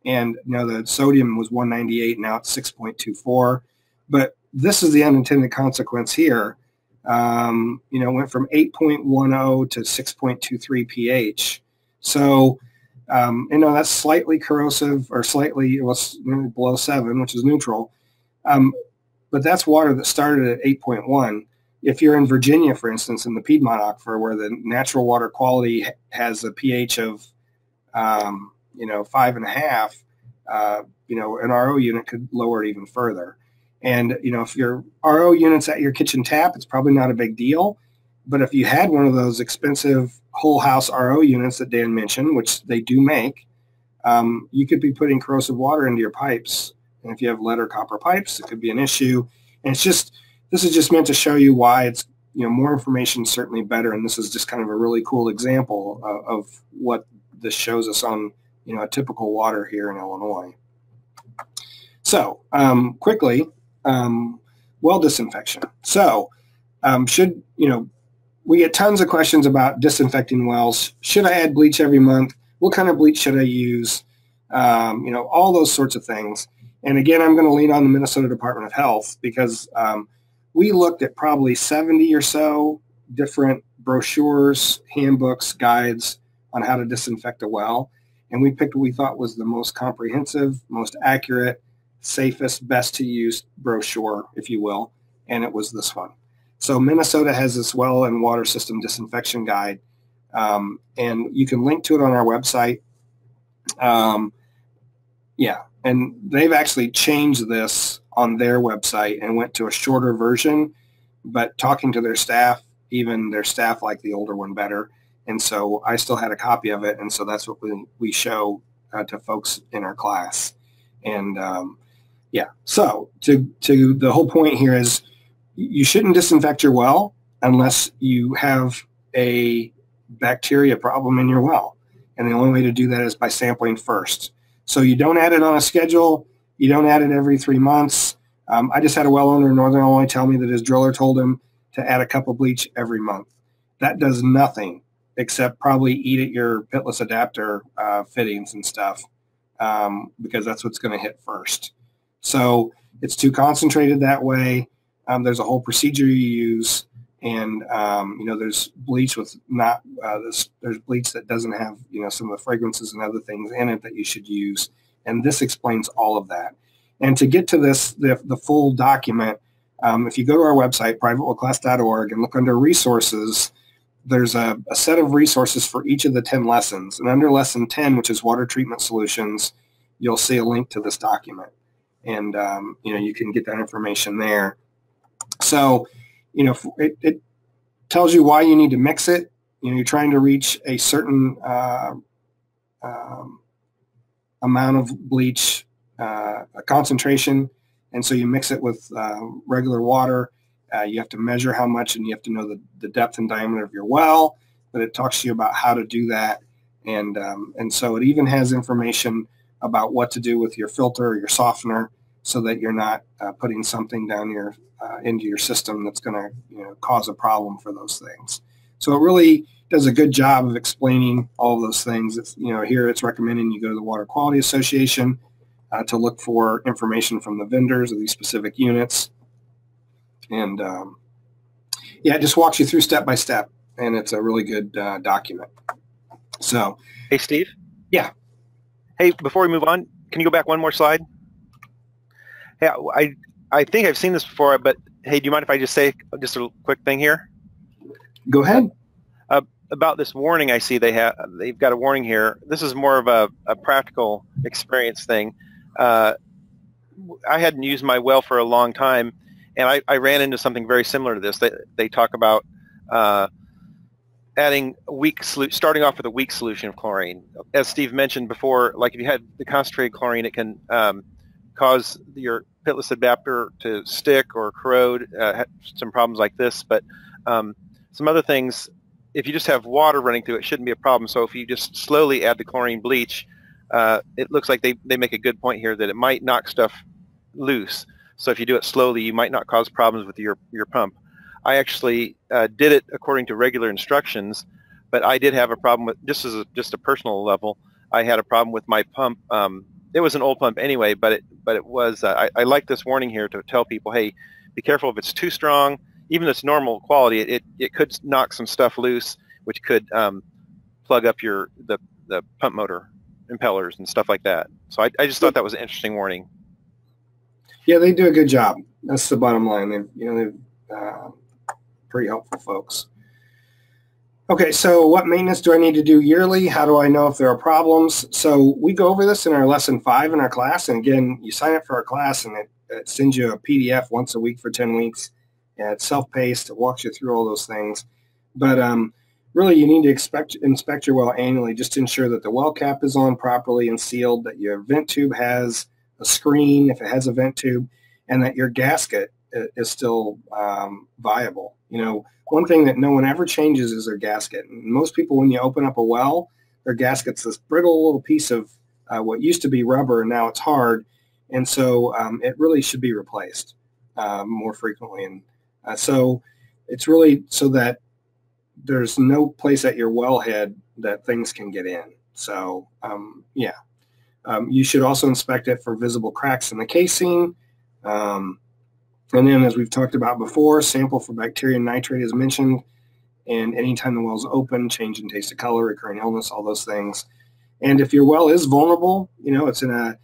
And the sodium was 198, now it's 6.24. But this is the unintended consequence here. Went from 8.10 to 6.23 pH. So, that's slightly corrosive, or slightly below 7, which is neutral. But that's water that started at 8.1. If you're in Virginia, for instance, in the Piedmont Aquifer, where the natural water quality has a pH of, 5.5, an RO unit could lower it even further. And, if your RO unit's at your kitchen tap, it's probably not a big deal. But if you had one of those expensive whole house RO units that Dan mentioned, which they do make, you could be putting corrosive water into your pipes. And if you have lead or copper pipes, it could be an issue. And this is just meant to show you why it's, more information is certainly better. And this is just kind of a really cool example of what this shows us on, a typical water here in Illinois. So quickly, well disinfection. So we get tons of questions about disinfecting wells. Should I add bleach every month? What kind of bleach should I use? All those sorts of things. And again, I'm going to lean on the Minnesota Department of Health because we looked at probably 70 or so different brochures, handbooks, guides on how to disinfect a well. And we picked what we thought was the most comprehensive, most accurate, safest, best to use brochure, if you will. And it was this one. So Minnesota has this well and water system disinfection guide. And you can link to it on our website. And they've actually changed this on their website and went to a shorter version, but talking to their staff, even their staff liked the older one better. And so I still had a copy of it, and so that's what we show to folks in our class. And so to the whole point here is you shouldn't disinfect your well unless you have a bacteria problem in your well. And the only way to do that is by sampling first. So you don't add it on a schedule. You don't add it every 3 months. I just had a well owner in Northern Illinois tell me that his driller told him to add a cup of bleach every month. That does nothing except probably eat at your pitless adapter fittings and stuff, because that's what's going to hit first. So it's too concentrated that way. There's a whole procedure you use, and there's bleach with not there's bleach that doesn't have some of the fragrances and other things in it that you should use, and this explains all of that. And to get to this, the full document, if you go to our website, privatewellclass.org, and look under resources, there's a set of resources for each of the 10 lessons. And under lesson 10, which is water treatment solutions, you'll see a link to this document. And, you can get that information there. So, it tells you why you need to mix it. You're trying to reach a certain amount of bleach, a concentration, and so you mix it with regular water. You have to measure how much, and you have to know the depth and diameter of your well, but it talks to you about how to do that. And so it even has information about what to do with your filter or your softener so that you're not putting something down into your system that's going to cause a problem for those things. So it really does a good job of explaining all of those things. It's, here it's recommending you go to the Water Quality Association to look for information from the vendors of these specific units. And it just walks you through step by step, and it's a really good document. So, hey, Steve. Yeah. Hey, before we move on, can you go back one more slide? Hey, I think I've seen this before, but hey, do you mind if I just say just a quick thing here? Go ahead. About this warning, I see they've got a warning here. This is more of a practical experience thing. I hadn't used my well for a long time, and I ran into something very similar to this. They talk about adding starting off with a weak solution of chlorine. As Steve mentioned before, like if you had the concentrated chlorine, it can cause your pitless adapter to stick or corrode, some problems like this. But some other things, if you just have water running through it, shouldn't be a problem. So if you just slowly add the chlorine bleach, it looks like they make a good point here that it might knock stuff loose. So if you do it slowly, you might not cause problems with your pump. I actually did it according to regular instructions, but I did have a problem with, just a personal level, I had a problem with my pump. It was an old pump anyway, but it was, I like this warning here to tell people, hey, be careful if it's too strong. Even if it's normal quality, it could knock some stuff loose, which could plug up the pump motor impellers and stuff like that. So I just thought that was an interesting warning. Yeah, they do a good job. That's the bottom line. They're pretty helpful folks. Okay, so what maintenance do I need to do yearly? How do I know if there are problems? So we go over this in our lesson 5 in our class. And again, you sign up for our class, and it sends you a PDF once a week for 10 weeks. Yeah, it's self-paced. It walks you through all those things. But really, you need to inspect your well annually just to ensure that the well cap is on properly and sealed, that your vent tube has a screen if it has a vent tube, and that your gasket is still viable. One thing that no one ever changes is their gasket. And most people, when you open up a well, their gasket's this brittle little piece of what used to be rubber, and now it's hard. And so it really should be replaced more frequently. And so it's really so that there's no place at your wellhead that things can get in. So, you should also inspect it for visible cracks in the casing. And then, as we've talked about before, sample for bacteria and nitrate is mentioned. And anytime the well's open, change in taste of color, recurring illness, all those things. And if your well is vulnerable, it's in a,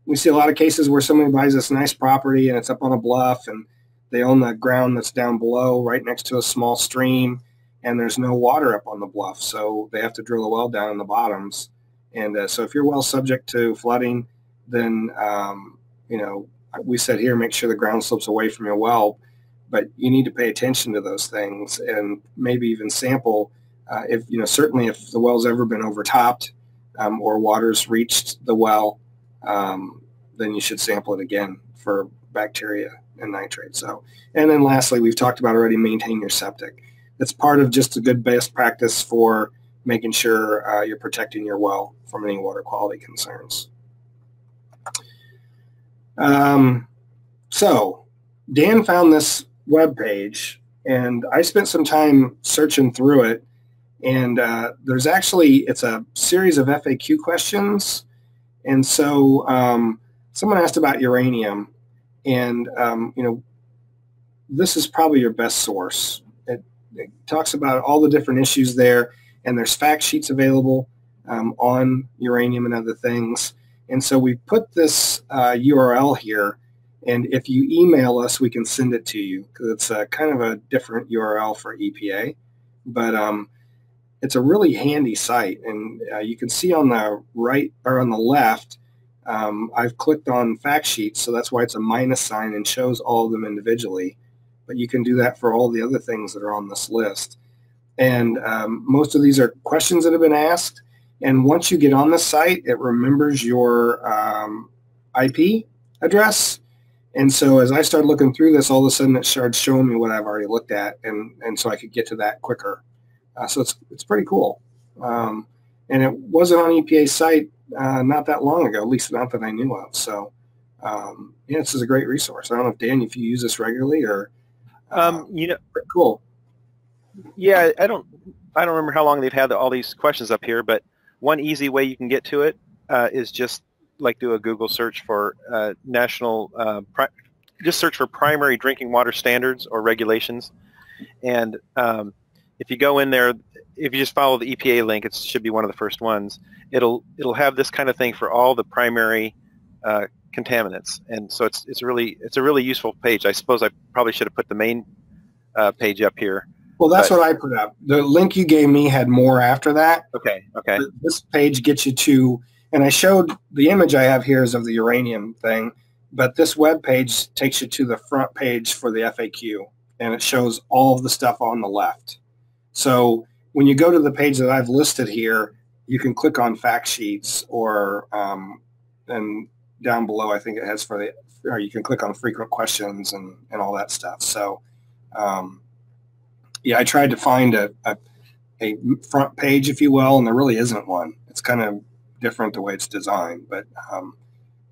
we see a lot of cases where somebody buys this nice property and it's up on a bluff and they own the ground that's down below right next to a small stream, and there's no water up on the bluff. So they have to drill a well down in the bottoms. And so if your well's subject to flooding, then, we said here, make sure the ground slopes away from your well, but you need to pay attention to those things and maybe even sample certainly if the well's ever been overtopped or water's reached the well, then you should sample it again for bacteria and nitrate. So, and then lastly, we've talked about already, maintain your septic. It's part of just a good best practice for making sure you're protecting your well from any water quality concerns. So Dan found this web page And I spent some time searching through it, and there's actually, it's a series of FAQ questions. And so someone asked about uranium, and this is probably your best source. It talks about all the different issues there, and there's fact sheets available on uranium and other things. And so we put this URL here, and if you email us, we can send it to you, because it's kind of a different URL for EPA. But it's a really handy site, and you can see on the right or on the left, I've clicked on fact sheets, so that's why it's a minus sign and shows all of them individually. But you can do that for all the other things that are on this list. And most of these are questions that have been asked. And once you get on the site, it remembers your IP address. And so as I started looking through this, all of a sudden it started showing me what I've already looked at, and so I could get to that quicker. So it's pretty cool. And it wasn't on EPA's site not that long ago, at least not that I knew of. So yeah, this is a great resource. I don't know if Dan, if you use this regularly or pretty cool. Yeah, I don't remember how long they've had all these questions up here, but one easy way you can get to it is just like do a Google search for just search for primary drinking water standards or regulations, and if you go in there, if you just follow the EPA link, it should be one of the first ones. It'll have this kind of thing for all the primary contaminants, and so it's a really useful page. I suppose I probably should have put the main page up here. Well, that's what I put up. The link you gave me had more after that. Okay. This page gets you to, and I showed the image I have here is of the uranium thing, but this web page takes you to the front page for the FAQ, and it shows all of the stuff on the left. So when you go to the page that I've listed here, you can click on fact sheets, or and down below I think it has or you can click on frequent questions and all that stuff. So yeah, I tried to find a front page, if you will, and there really isn't one. It's kind of different the way it's designed, but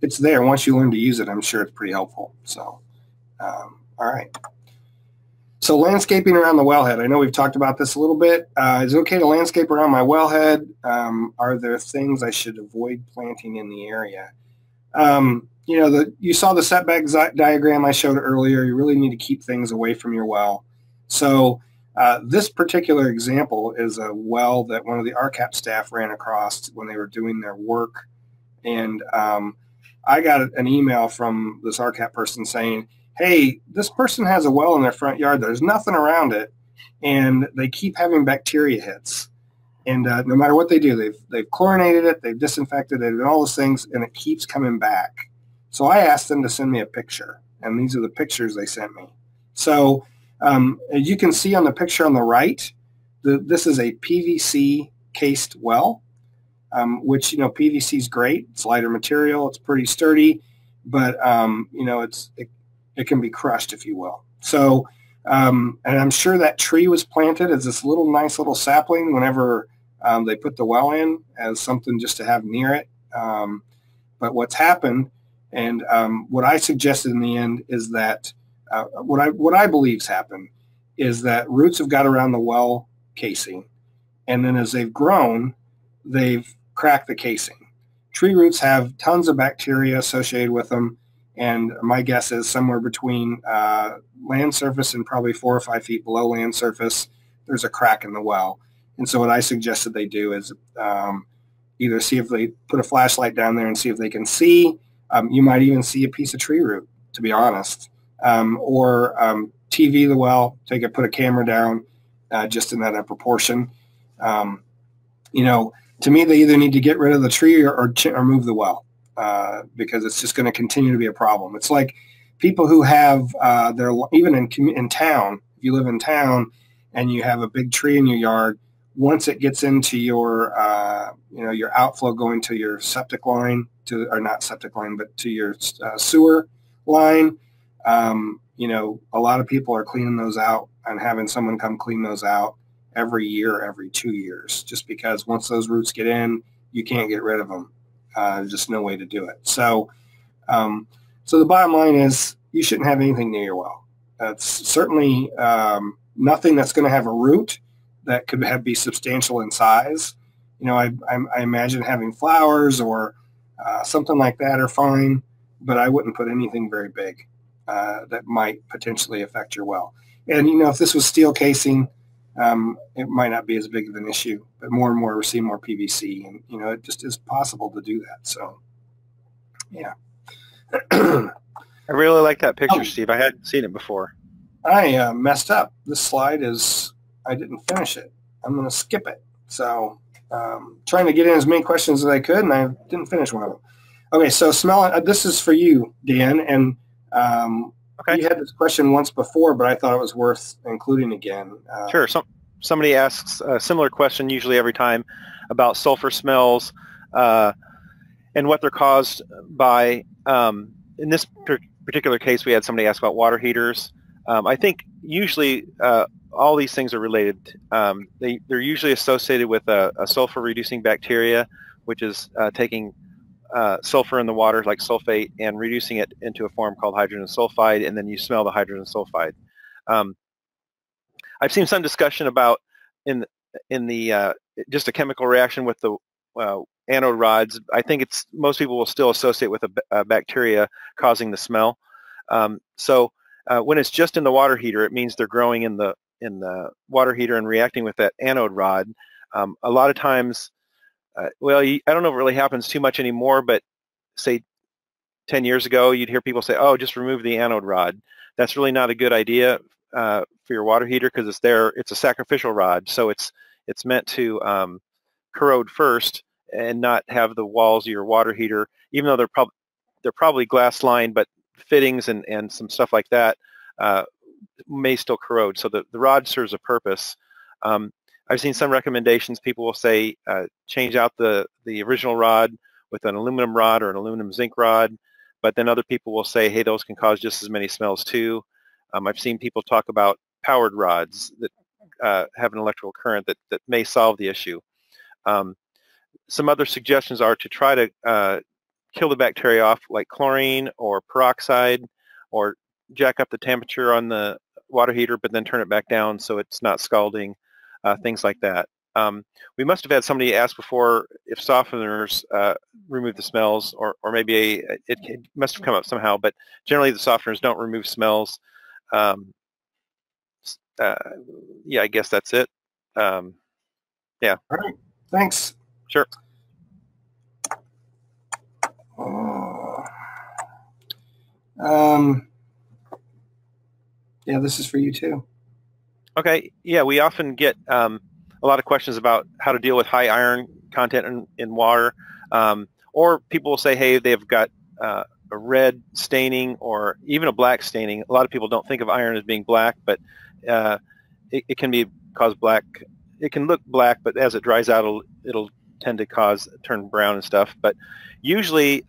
it's there. Once you learn to use it, I'm sure it's pretty helpful. So, all right. So landscaping around the wellhead. I know we've talked about this a little bit. Is it okay to landscape around my wellhead? Are there things I should avoid planting in the area? You saw the setback diagram I showed earlier. You really need to keep things away from your well. So this particular example is a well that one of the RCAP staff ran across when they were doing their work. And I got an email from this RCAP person saying, hey, this person has a well in their front yard. There's nothing around it, and they keep having bacteria hits. And no matter what they do, they've chlorinated it, they've disinfected it, and all those things, and it keeps coming back. So I asked them to send me a picture, and these are the pictures they sent me. So as you can see on the picture on the right, this is a PVC cased well, which, PVC is great. It's lighter material. It's pretty sturdy, but, it can be crushed, if you will. So, and I'm sure that tree was planted as this nice little sapling whenever they put the well in as something just to have near it. But what's happened, and what I suggested in the end is that what I believe's happened is that roots have got around the well casing, and then as they've grown, they've cracked the casing. Tree roots have tons of bacteria associated with them, and my guess is somewhere between land surface and probably 4 or 5 feet below land surface, there's a crack in the well. And so what I suggested they do is either see if they put a flashlight down there and see if they can see. You might even see a piece of tree root, to be honest. Or TV the well, put a camera down just in that upper portion. To me, they either need to get rid of the tree or move the well. Because it's just going to continue to be a problem. It's like people who have even in town, if you live in town and you have a big tree in your yard, once it gets into your your outflow going to your septic line, or not septic line, but to your sewer line, a lot of people are cleaning those out and having someone come clean those out every year, every 2 years, just because once those roots get in, you can't get rid of them. There's just no way to do it. So the bottom line is you shouldn't have anything near your well. It's certainly nothing that's going to have a root that could be substantial in size. You know, I imagine having flowers or something like that are fine, but I wouldn't put anything very big that might potentially affect your well. And, you know, if this was steel casing, it might not be as big of an issue, but more and more we're seeing more PVC, and, you know, it just is possible to do that. So, yeah. I really like that picture, Steve. I hadn't seen it before. I messed up. This slide I didn't finish it. I'm going to skip it. So trying to get in as many questions as I could, and I didn't finish one of them. Okay, so smell. This is for you, Dan, and okay. You had this question once before, but I thought it was worth including again. Sure. Somebody asks a similar question usually every time about sulfur smells and what they're caused by. In this particular case, we had somebody ask about water heaters. I think usually all these things are related. They're usually associated with a sulfur-reducing bacteria, which is taking sulfur in the water, like sulfate, and reducing it into a form called hydrogen sulfide, and then you smell the hydrogen sulfide. I've seen some discussion about in the just a chemical reaction with the anode rods. I think most people will still associate with a bacteria causing the smell. So when it's just in the water heater, it means they're growing in the water heater and reacting with that anode rod. A lot of times, I don't know if it really happens too much anymore, but say 10 years ago, you'd hear people say, oh, just remove the anode rod. That's really not a good idea for your water heater, because it's a sacrificial rod. So it's meant to corrode first and not have the walls of your water heater, even though they're probably glass lined, but fittings and some stuff like that may still corrode. So the rod serves a purpose. I've seen some recommendations. People will say change out the original rod with an aluminum rod or an aluminum zinc rod, but then other people will say, hey, those can cause just as many smells too. I've seen people talk about powered rods that have an electrical current that may solve the issue. Some other suggestions are to try to kill the bacteria off, like chlorine or peroxide, or jack up the temperature on the water heater but then turn it back down so it's not scalding, things like that. We must have had somebody ask before if softeners remove the smells, or maybe it must have come up somehow, but generally the softeners don't remove smells. Yeah, I guess that's it. Yeah. All right. Thanks. Sure. Yeah, this is for you too. Okay. Yeah, we often get a lot of questions about how to deal with high iron content in water, or people will say, hey, they've got a red staining or even a black staining. A lot of people don't think of iron as being black, but it can cause black. It can look black, but as it dries out, it'll tend to turn brown and stuff. But usually,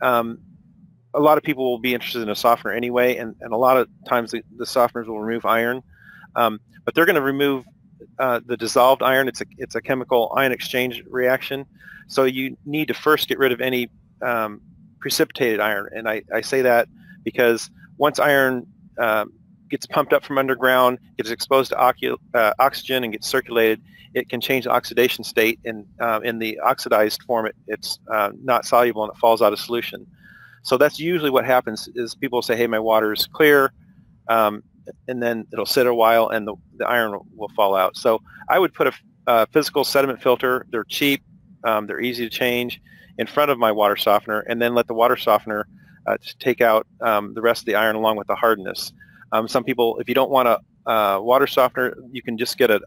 a lot of people will be interested in a softener anyway, and a lot of times the softeners will remove iron, but they're going to remove the dissolved iron. It's a chemical ion exchange reaction, so you need to first get rid of any precipitated iron. And I say that because once iron gets pumped up from underground, gets exposed to oxygen and gets circulated, it can change the oxidation state, and in the oxidized form, it's not soluble and it falls out of solution. So that's usually what happens. Is people say, hey, my water is clear, and then it'll sit a while and the iron will fall out. So I would put a physical sediment filter. They're cheap, they're easy to change, in front of my water softener, and then let the water softener take out the rest of the iron along with the hardness. Some people, if you don't want a water softener, you can just get an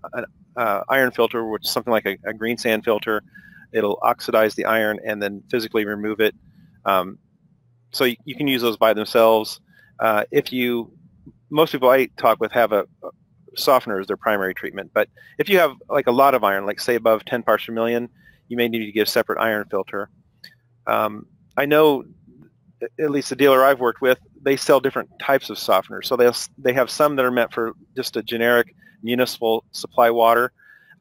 iron filter, which is something like a green sand filter. It'll oxidize the iron and then physically remove it. So you can use those by themselves. Most people I talk with have a softener as their primary treatment, but if you have like a lot of iron, like say above 10 parts per million, you may need to get a separate iron filter. I know, at least the dealer I've worked with, they sell different types of softeners. So they have some that are meant for just a generic municipal supply water,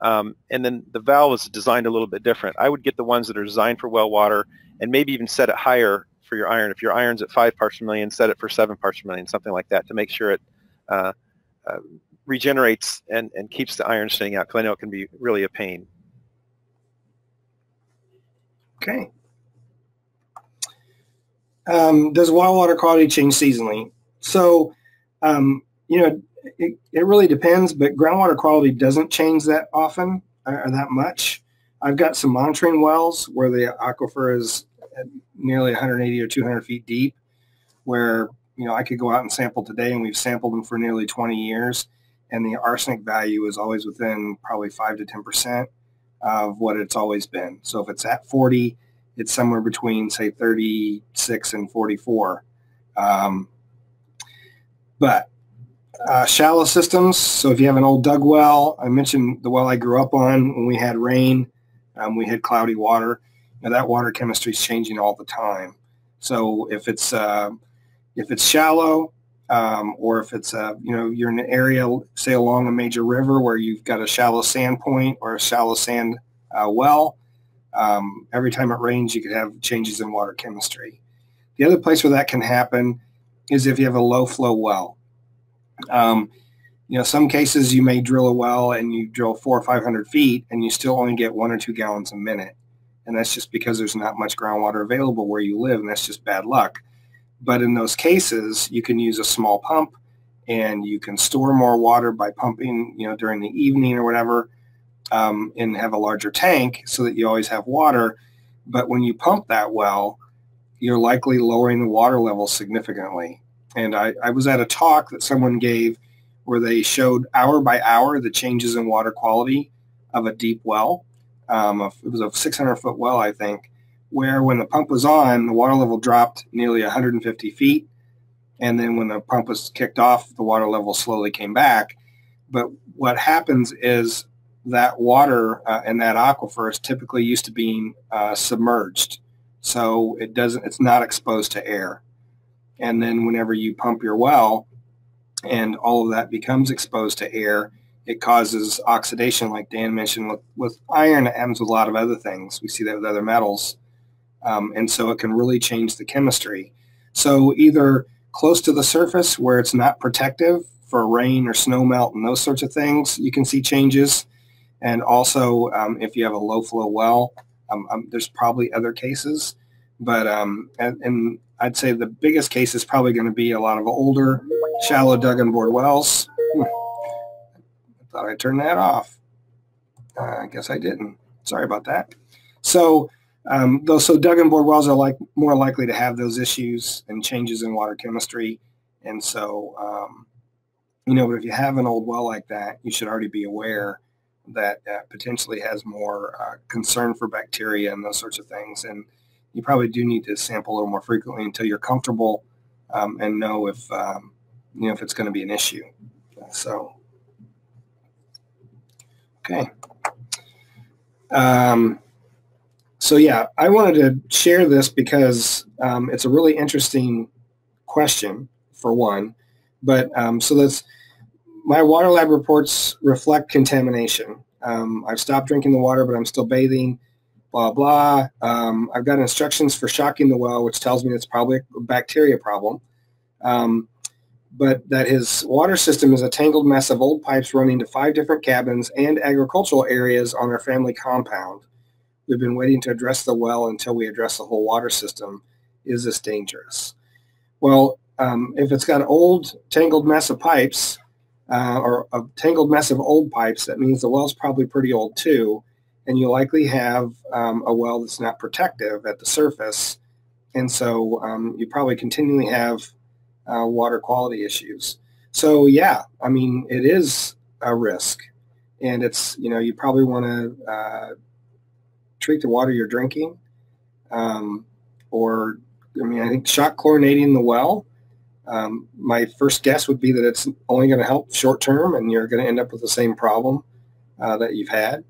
and then the valve is designed a little bit different. I would get the ones that are designed for well water, and maybe even set it higher for your iron. If your iron's at 5 parts per million, set it for 7 parts per million, something like that, to make sure it regenerates and keeps the iron staying out, because I know it can be really a pain. Okay. Does well water quality change seasonally? So, it really depends, but groundwater quality doesn't change that often or that much. I've got some monitoring wells where the aquifer is at nearly 180 or 200 feet deep, where I could go out and sample today, and we've sampled them for nearly 20 years, and the arsenic value is always within probably 5 to 10% of what it's always been. So if it's at 40, it's somewhere between, say, 36 and 44. But shallow systems, so if you have an old dug well, I mentioned the well I grew up on, when we had rain, we had cloudy water. That water chemistry is changing all the time. So if it's shallow, or if it's you're in an area, say along a major river where you've got a shallow sand point or a shallow sand well, every time it rains, you could have changes in water chemistry. The other place where that can happen is if you have a low flow well. Some cases you may drill a well and you drill 400 or 500 feet and you still only get 1 or 2 gallons a minute. And that's just because there's not much groundwater available where you live, and that's just bad luck. But in those cases, you can use a small pump, and you can store more water by pumping, during the evening or whatever, and have a larger tank so that you always have water. But when you pump that well, you're likely lowering the water level significantly. And I was at a talk that someone gave where they showed hour by hour the changes in water quality of a deep well. It was a 600-foot well, I think, where when the pump was on, the water level dropped nearly 150 feet. And then when the pump was kicked off, the water level slowly came back. But what happens is that water in that aquifer is typically used to being submerged. So it's not exposed to air. And then whenever you pump your well and all of that becomes exposed to air, it causes oxidation, like Dan mentioned. With iron, it happens with a lot of other things. We see that with other metals. And so it can really change the chemistry. So either close to the surface where it's not protective for rain or snow melt and those sorts of things, you can see changes. And also if you have a low flow well, there's probably other cases. But and I'd say the biggest case is probably going to be a lot of older, shallow dug and bored wells. I thought I turned that off. I guess I didn't. Sorry about that. So those dug and bored wells are more likely to have those issues and changes in water chemistry. And so, but if you have an old well like that, you should already be aware that potentially has more concern for bacteria and those sorts of things. And you probably do need to sample a little more frequently until you're comfortable and know if it's going to be an issue. So, okay. So yeah, I wanted to share this because it's a really interesting question, for one. But my water lab reports reflect contamination. I've stopped drinking the water, but I'm still bathing, blah, blah. I've got instructions for shocking the well, which tells me it's probably a bacteria problem. But that his water system is a tangled mess of old pipes running to 5 different cabins and agricultural areas on our family compound. We've been waiting to address the well until we address the whole water system. Is this dangerous? Well, if it's got an old tangled mess of pipes or a tangled mess of old pipes, that means the well's probably pretty old too, and you likely have a well that's not protective at the surface, and so you probably continually have water quality issues. So yeah, I mean, it is a risk, and it's, you probably want to treat the water you're drinking, I think shock chlorinating the well. My first guess would be that it's only going to help short term, and you're going to end up with the same problem that you've had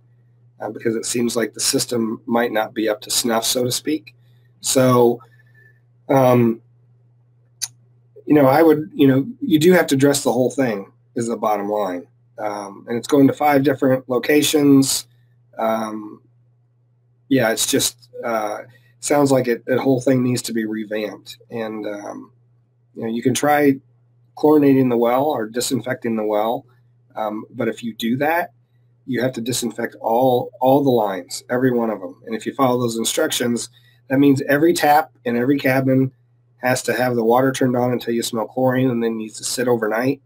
because it seems like the system might not be up to snuff, so to speak. So, I would, you do have to address the whole thing is the bottom line. And it's going to 5 different locations. Yeah, it's just sounds like the whole thing needs to be revamped. And, you can try chlorinating the well or disinfecting the well. But if you do that, you have to disinfect all the lines, every one of them. And if you follow those instructions, that means every tap in every cabin has to have the water turned on until you smell chlorine, and then needs to sit overnight.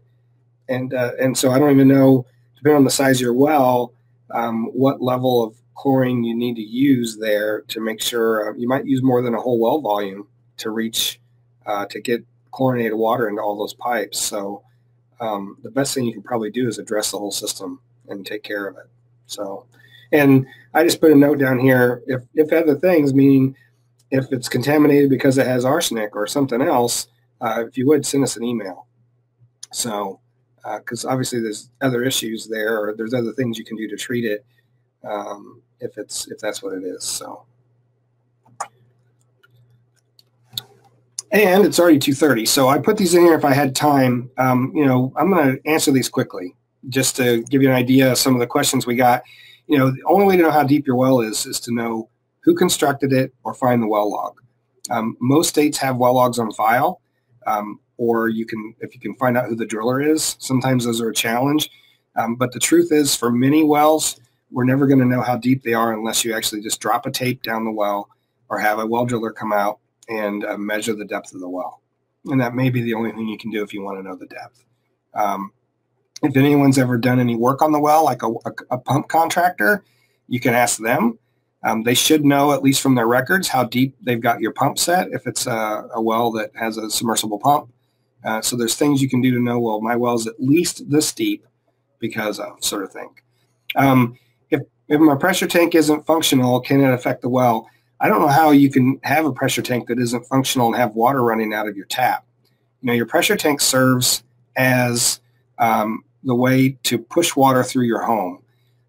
And so I don't even know, depending on the size of your well, what level of chlorine you need to use there to make sure. You might use more than a whole well volume to reach to get chlorinated water into all those pipes. So the best thing you can probably do is address the whole system and take care of it. So, and I just put a note down here, if other things, meaning if it's contaminated because it has arsenic or something else, if you would, send us an email. So, because obviously there's other issues there, or there's other things you can do to treat it, if that's what it is. So, and it's already 2:30, so I put these in here if I had time. I'm going to answer these quickly just to give you an idea of some of the questions we got. The only way to know how deep your well is to know who constructed it or find the well log. Most states have well logs on file, or if you can find out who the driller is. Sometimes those are a challenge, but the truth is, for many wells, we're never going to know how deep they are unless you actually just drop a tape down the well or have a well driller come out and measure the depth of the well. And that may be the only thing you can do if you want to know the depth. If anyone's ever done any work on the well, like a pump contractor, you can ask them. They should know, at least from their records, how deep they've got your pump set if it's a well that has a submersible pump. So there's things you can do to know, well, my well is at least this deep because of sort of thing. If my pressure tank isn't functional, can it affect the well? I don't know how you can have a pressure tank that isn't functional and have water running out of your tap. Your pressure tank serves as the way to push water through your home.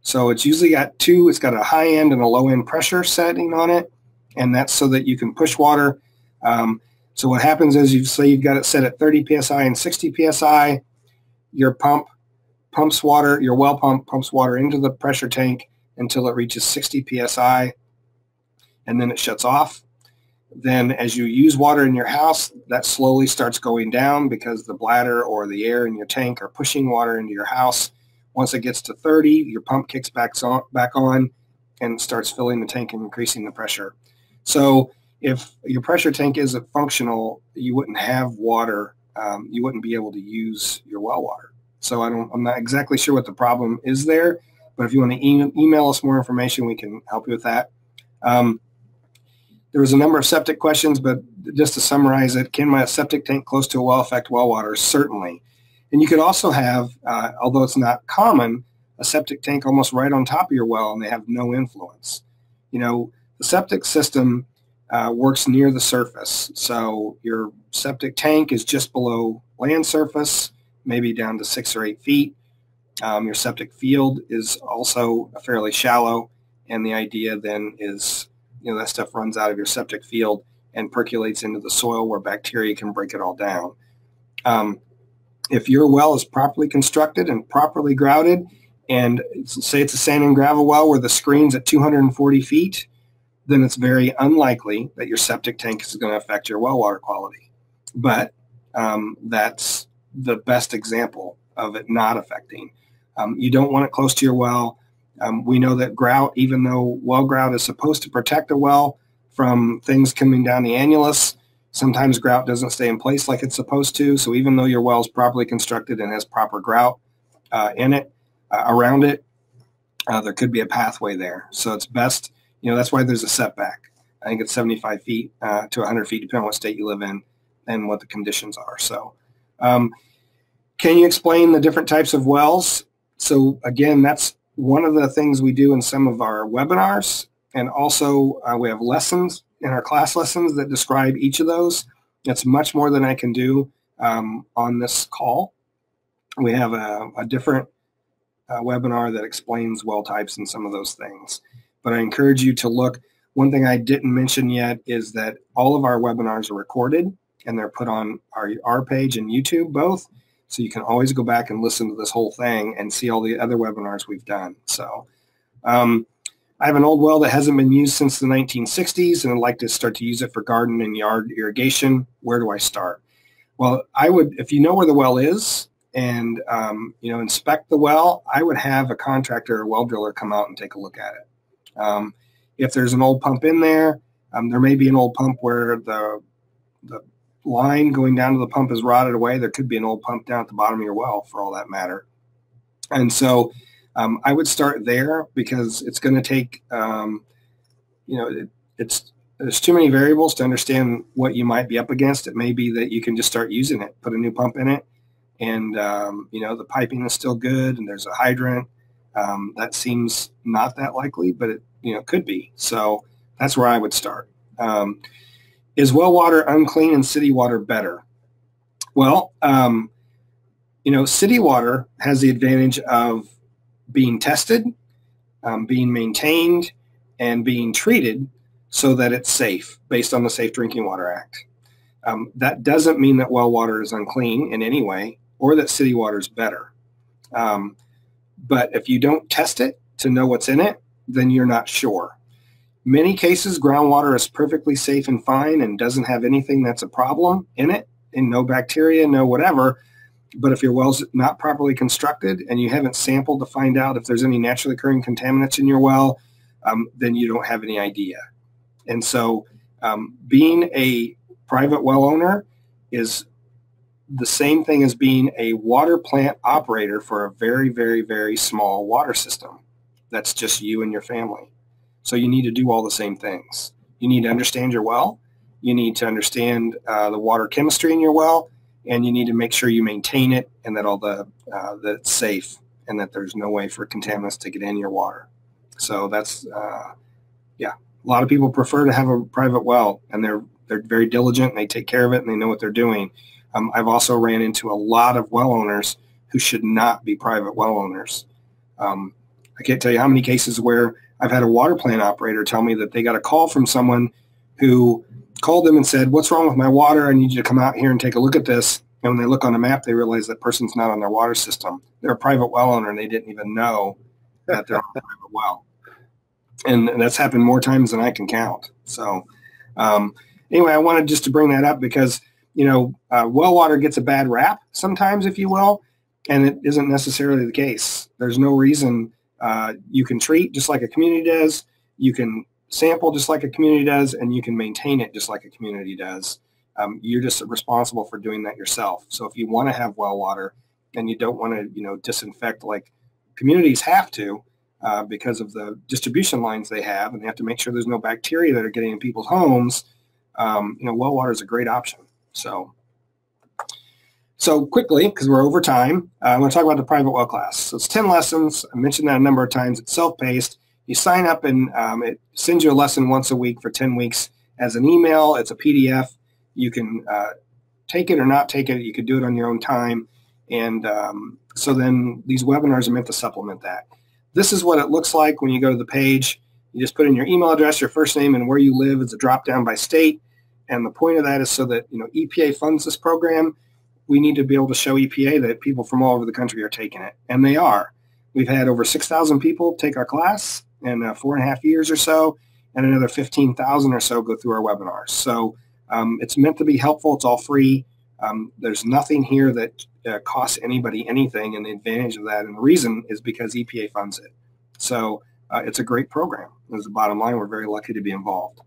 So it's usually it's got a high end and a low end pressure setting on it, and that's so that you can push water. So what happens is, you've got it set at 30 psi and 60 psi. Your your well pump pumps water into the pressure tank until it reaches 60 psi, and then it shuts off. Then as you use water in your house, that slowly starts going down because the bladder or the air in your tank are pushing water into your house. Once it gets to 30, your pump kicks back on and starts filling the tank and increasing the pressure. So if your pressure tank isn't functional, you wouldn't have water. You wouldn't be able to use your well water. So I'm not exactly sure what the problem is there, but if you want to email us more information, we can help you with that. There was a number of septic questions, but just to summarize it, can my septic tank close to a well affect well water? Certainly. And you could also have, although it's not common, a septic tank almost right on top of your well, and they have no influence. The septic system works near the surface. So your septic tank is just below land surface, maybe down to 6 or 8 feet. Your septic field is also fairly shallow, and the idea then is, that stuff runs out of your septic field and percolates into the soil where bacteria can break it all down. If your well is properly constructed and properly grouted, and say it's a sand and gravel well where the screen's at 240 feet, then it's very unlikely that your septic tank is going to affect your well water quality. But that's the best example of it not affecting. You don't want it close to your well. We know that grout, even though well grout is supposed to protect a well from things coming down the annulus, sometimes grout doesn't stay in place like it's supposed to. So even though your well is properly constructed and has proper grout in it, around it, there could be a pathway there. So it's best, that's why there's a setback. I think it's 75 feet to 100 feet, depending on what state you live in and what the conditions are. So can you explain the different types of wells? So again, that's one of the things we do in some of our webinars. And also we have lessons in our class lessons that describe each of those. It's much more than I can do on this call. We have a different webinar that explains well types and some of those things. But I encourage you to look. One thing I didn't mention yet is that all of our webinars are recorded, and they're put on our page and YouTube both. So you can always go back and listen to this whole thing and see all the other webinars we've done. So I have an old well that hasn't been used since the 1960s, and I'd like to start to use it for garden and yard irrigation. Where do I start? Well, I would, if you know where the well is and, inspect the well, I would have a contractor or well driller come out and take a look at it. If there's an old pump in there, there may be an old pump where the line going down to the pump is rotted away. There could be an old pump down at the bottom of your well for all that matter. And so I would start there because it's going to take, there's too many variables to understand what you might be up against. It may be that you can just start using it, put a new pump in it, and, the piping is still good and there's a hydrant. That seems not that likely, but it, could be. So that's where I would start. Is well water unclean and city water better? Well, city water has the advantage of being tested, being maintained, and being treated so that it's safe based on the Safe Drinking Water Act. That doesn't mean that well water is unclean in any way or that city water is better. But if you don't test it to know what's in it, then you're not sure. Many cases, groundwater is perfectly safe and fine and doesn't have anything that's a problem in it, and no bacteria, no whatever. But if your well's not properly constructed and you haven't sampled to find out if there's any naturally occurring contaminants in your well, then you don't have any idea. And so being a private well owner is the same thing as being a water plant operator for a very, very, very small water system. That's just you and your family. So you need to do all the same things. You need to understand your well. You need to understand the water chemistry in your well, and you need to make sure you maintain it and that that it's safe and that there's no way for contaminants to get in your water. So that's, a lot of people prefer to have a private well, and they're very diligent and they take care of it and they know what they're doing. I've also ran into a lot of well owners who should not be private well owners. I can't tell you how many cases where I've had a water plant operator tell me that they got a call from someone who called them and said, "What's wrong with my water? I need you to come out here and take a look at this." And when they look on a map, they realize that person's not on their water system. They're a private well owner and they didn't even know that they're on a private well. And that's happened more times than I can count. So anyway, I wanted just to bring that up because, well water gets a bad rap sometimes, if you will, and it isn't necessarily the case. There's no reason. You can treat just like a community does. You can sample just like a community does, and you can maintain it just like a community does. You're just responsible for doing that yourself. So if you want to have well water and you don't want to, disinfect like communities have to, because of the distribution lines they have, and they have to make sure there's no bacteria that are getting in people's homes, well water is a great option. So quickly, because we're over time, I want to talk about the private well class. So it's 10 lessons. I mentioned that a number of times. It's self-paced. You sign up and it sends you a lesson once a week for 10 weeks as an email. It's a PDF. You can take it or not take it. You could do it on your own time. And so then these webinars are meant to supplement that. This is what it looks like when you go to the page. You just put in your email address, your first name, and where you live. It's a drop down by state. And the point of that is so that EPA funds this program. We need to be able to show EPA that people from all over the country are taking it. And they are. We've had over 6,000 people take our class in 4.5 years or so, and another 15,000 or so go through our webinars. So it's meant to be helpful. It's all free. There's nothing here that costs anybody anything, and the advantage of that and the reason is because EPA funds it. So it's a great program. As the bottom line, we're very lucky to be involved.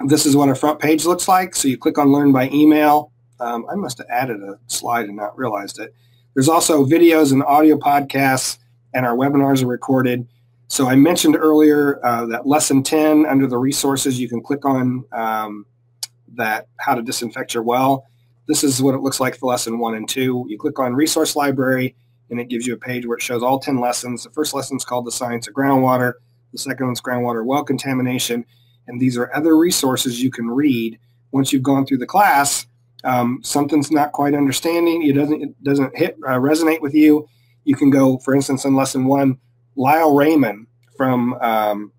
This is what our front page looks like. So you click on Learn by Email. I must have added a slide and not realized it. There's also videos and audio podcasts, and our webinars are recorded. So I mentioned earlier that lesson 10 under the resources, you can click on that how to disinfect your well. This is what it looks like for lesson 1 and 2. You click on resource library and it gives you a page where it shows all 10 lessons. The first lesson is called The Science of Groundwater. The second one's Groundwater Well Contamination. And these are other resources you can read once you've gone through the class. Something's not quite understanding, it doesn't resonate with you, you can go, for instance, in lesson 1, Lyle Raymond from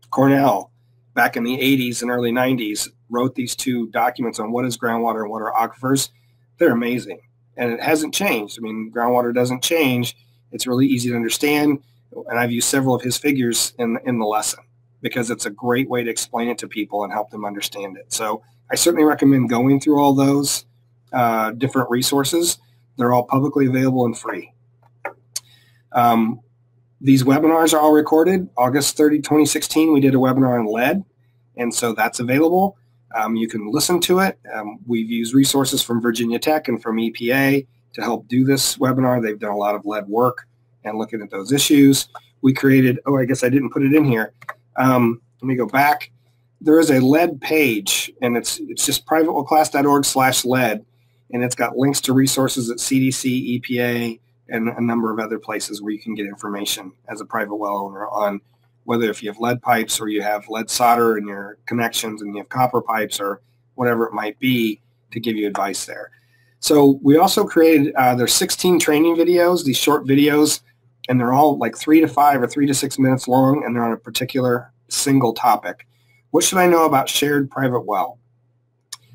Cornell back in the 80s and early 90s wrote these 2 documents on what is groundwater and what are aquifers. They're amazing, and it hasn't changed. I mean, groundwater doesn't change. It's really easy to understand, and I've used several of his figures in the lesson because it's a great way to explain it to people and help them understand it. So I certainly recommend going through all those. different resources. They're all publicly available and free. These webinars are all recorded. August 30, 2016, we did a webinar on lead, and so that's available. You can listen to it. We've used resources from Virginia Tech and from EPA to help do this webinar. They've done a lot of lead work and looking at those issues. We created, oh, I guess I didn't put it in here. Let me go back. There is a lead page, and it's just privatewellclass.org/lead, and it's got links to resources at CDC, EPA, and a number of other places where you can get information as a private well owner on whether if you have lead pipes or you have lead solder in your connections and you have copper pipes or whatever it might be, to give you advice there. So we also created, there's 16 training videos, these short videos, and they're all like 3 to 5 or 3 to 6 minutes long, and they're on a particular single topic. What should I know about shared private well?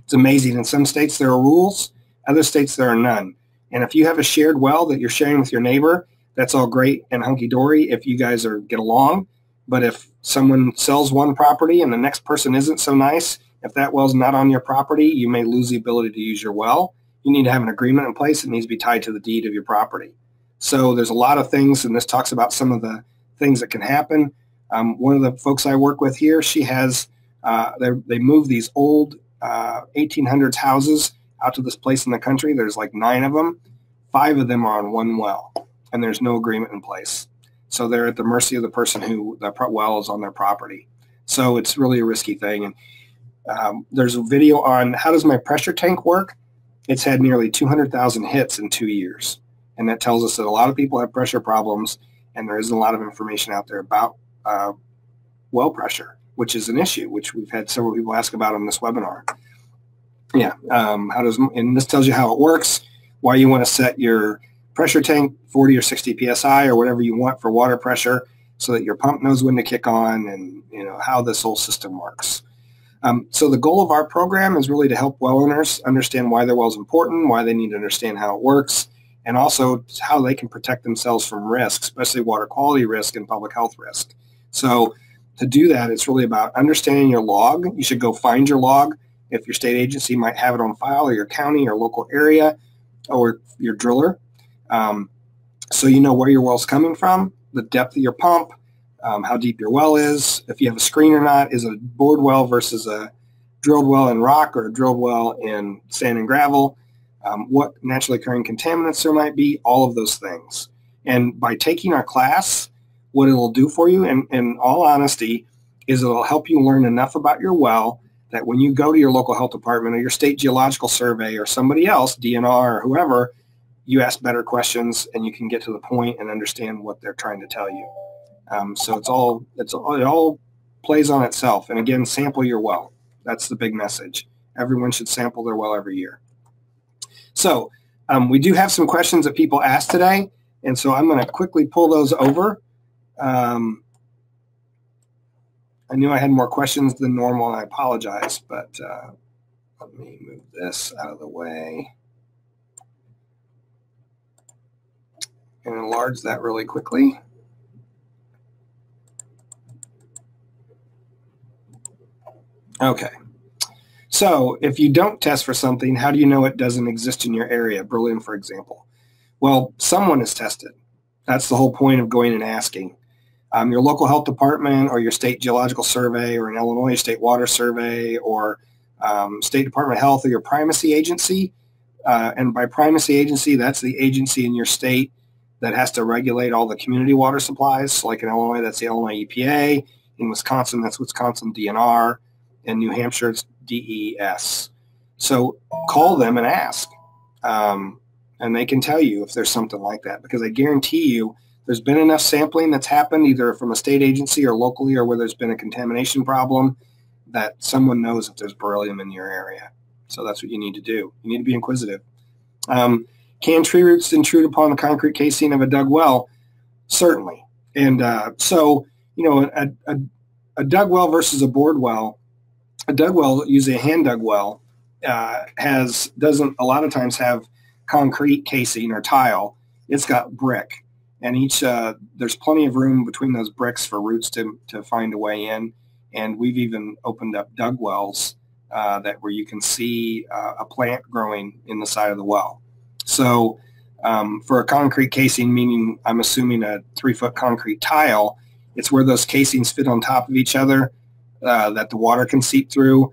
It's amazing. In some states there are rules, other states there are none. And if you have a shared well that you're sharing with your neighbor, that's all great and hunky-dory if you guys get along. But if someone sells one property and the next person isn't so nice, if that well's not on your property, you may lose the ability to use your well. You need to have an agreement in place. It needs to be tied to the deed of your property. So there's a lot of things, and this talks about some of the things that can happen. One of the folks I work with here, she has, they moved these old 1800s houses out to this place in the country. There's like 9 of them. 5 of them are on one well, and there's no agreement in place. So they're at the mercy of the person who the well is on their property. So it's really a risky thing. And there's a video on how does my pressure tank work. It's had nearly 200,000 hits in 2 years. And that tells us that a lot of people have pressure problems, and there isn't a lot of information out there about well pressure, which is an issue, which we've had several people ask about on this webinar. Yeah, and this tells you how it works, why you want to set your pressure tank 40 or 60 psi or whatever you want for water pressure, so that your pump knows when to kick on, and how this whole system works. So the goal of our program is really to help well owners understand why their well is important, why they need to understand how it works, and also how they can protect themselves from risk, especially water quality risk and public health risk. So to do that, it's really about understanding your log. You should go find your log. If your state agency might have it on file, or your county or local area, or your driller. So you know where your well's coming from, the depth of your pump, how deep your well is, if you have a screen or not, is it a bored well versus a drilled well in rock or a drilled well in sand and gravel, what naturally occurring contaminants there might be, all of those things. And by taking our class, what it'll do for you, in all honesty, is it'll help you learn enough about your well that when you go to your local health department or your state geological survey or somebody else, DNR or whoever, you ask better questions and you can get to the point and understand what they're trying to tell you. So it all plays on itself. And again, sample your well. That's the big message. Everyone should sample their well every year. So we do have some questions that people asked today, and so I'm going to quickly pull those over. I knew I had more questions than normal, and I apologize, but let me move this out of the way and enlarge that really quickly. Okay. So if you don't test for something, how do you know it doesn't exist in your area? Berlin, for example. Well, someone has tested. That's the whole point of going and asking. Your local health department or your state geological survey, or in Illinois, state water survey, or state department of health, or your primacy agency. And by primacy agency, that's the agency in your state that has to regulate all the community water supplies. Like in Illinois, that's the Illinois EPA. In Wisconsin, that's Wisconsin DNR. In New Hampshire, it's DES. So call them and ask. And they can tell you if there's something like that, because I guarantee you there's been enough sampling that's happened either from a state agency or locally, or where there's been a contamination problem, that someone knows if there's beryllium in your area. So that's what you need to do. You need to be inquisitive. Can tree roots intrude upon the concrete casing of a dug well? Certainly. And so, a dug well versus a bored well, a dug well, usually a hand dug well, doesn't a lot of times have concrete casing or tile. It's got brick, and there's plenty of room between those bricks for roots to find a way in. And we've even opened up dug wells where you can see a plant growing in the side of the well. So for a concrete casing, meaning I'm assuming a 3-foot concrete tile, it's where those casings fit on top of each other that the water can seep through.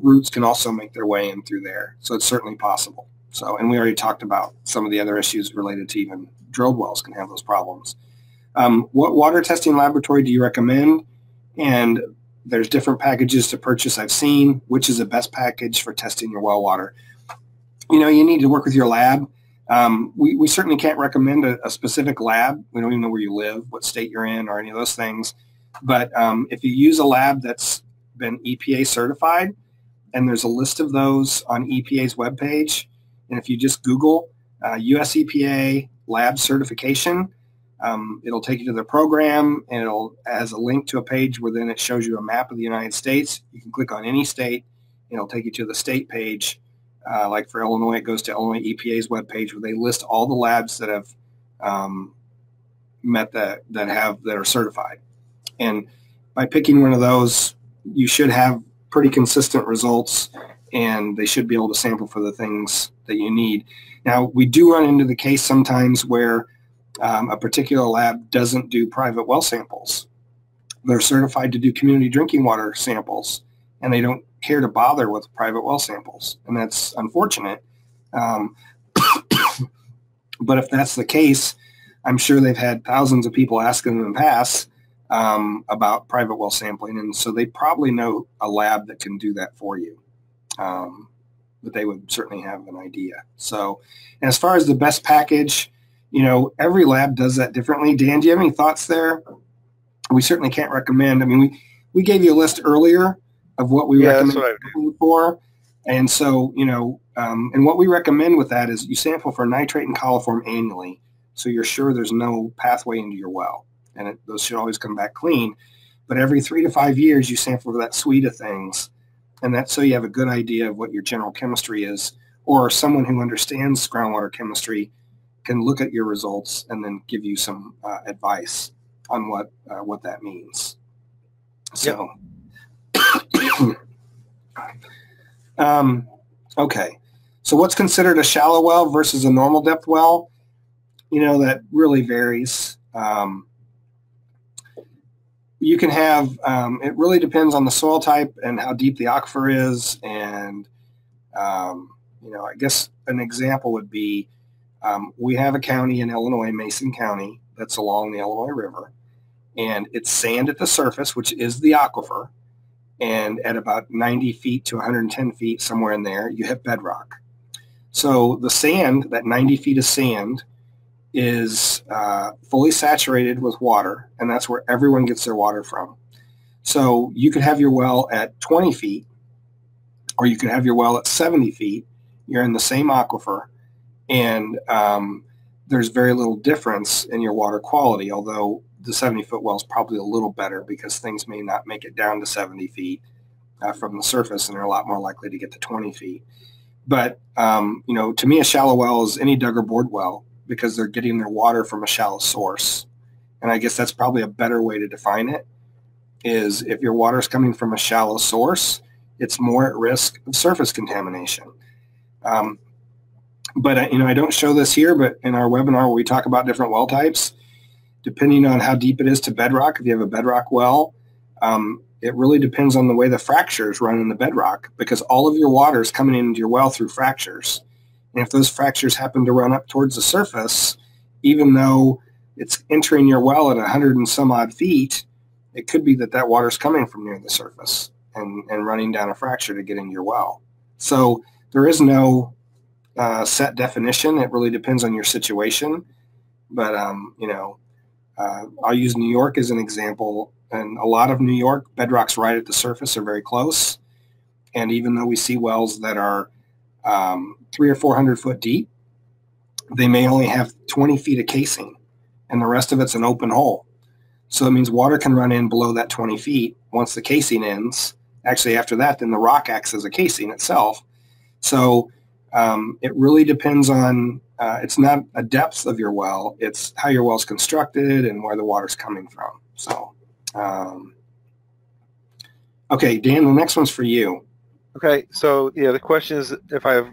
Roots can also make their way in through there. So it's certainly possible. So, and we already talked about some of the other issues related to even drilled wells can have those problems. What water testing laboratory do you recommend? And there's different packages to purchase I've seen. Which is the best package for testing your well water? You know, you need to work with your lab. We certainly can't recommend a specific lab. We don't even know where you live, what state you're in, or any of those things. But if you use a lab that's been EPA certified, and there's a list of those on EPA's webpage, and if you just Google US EPA lab certification, it'll take you to their program, and it'll has a link to a page where then it shows you a map of the United States. You can click on any state, and it'll take you to the state page. Like for Illinois, it goes to Illinois EPA's webpage where they list all the labs that have that are certified. And by picking one of those, you should have pretty consistent results, and they should be able to sample for the things that you need. Now, we do run into the case sometimes where a particular lab doesn't do private well samples. They're certified to do community drinking water samples, and they don't care to bother with private well samples, and that's unfortunate. But if that's the case, I'm sure they've had thousands of people asking them in the past about private well sampling, and so they probably know a lab that can do that for you. But they would certainly have an idea. So, and as far as the best package, you know, every lab does that differently. Dan, do you have any thoughts there? We certainly can't recommend. I mean, we gave you a list earlier of what we recommend for. And so, you know, and what we recommend with that is you sample for nitrate and coliform annually, so you're sure there's no pathway into your well. And those should always come back clean. But every 3 to 5 years, you sample for that suite of things. And that's so you have a good idea of what your general chemistry is, or someone who understands groundwater chemistry can look at your results and then give you some advice on what that means. So, yep. Okay. So what's considered a shallow well versus a normal depth well? You know, that really varies. You can have, it really depends on the soil type and how deep the aquifer is. And, you know, I guess an example would be, we have a county in Illinois, Mason County, that's along the Illinois River. And it's sand at the surface, which is the aquifer. And at about 90 feet to 110 feet, somewhere in there, you hit bedrock. So the sand, that 90 feet of sand, is fully saturated with water, and that's where everyone gets their water from. So you could have your well at 20 feet, or you could have your well at 70 feet. You're in the same aquifer, and there's very little difference in your water quality, although the 70-foot well is probably a little better because things may not make it down to 70 feet from the surface, and they're a lot more likely to get to 20 feet. But, you know, to me, a shallow well is any dug or bored well because they're getting their water from a shallow source. And I guess that's probably a better way to define it, is if your water is coming from a shallow source, it's more at risk of surface contamination. But, you know, I don't show this here, but in our webinar where we talk about different well types, depending on how deep it is to bedrock, if you have a bedrock well, it really depends on the way the fractures run in the bedrock, because all of your water is coming into your well through fractures. And if those fractures happen to run up towards the surface, even though it's entering your well at 100 and some odd feet, it could be that that water is coming from near the surface and running down a fracture to get into your well. So there is no set definition. It really depends on your situation. But, you know, I'll use New York as an example. And a lot of New York, bedrocks right at the surface are very close. And even though we see wells that are 300 or 400 foot deep, they may only have 20 feet of casing, and the rest of it's an open hole. So it means water can run in below that 20 feet once the casing ends. Actually, after that, then the rock acts as a casing itself. So it really depends on, it's not a depth of your well, it's how your well's constructed and where the water's coming from. So, okay, Dan, the next one's for you. Okay, so yeah, the question is if I have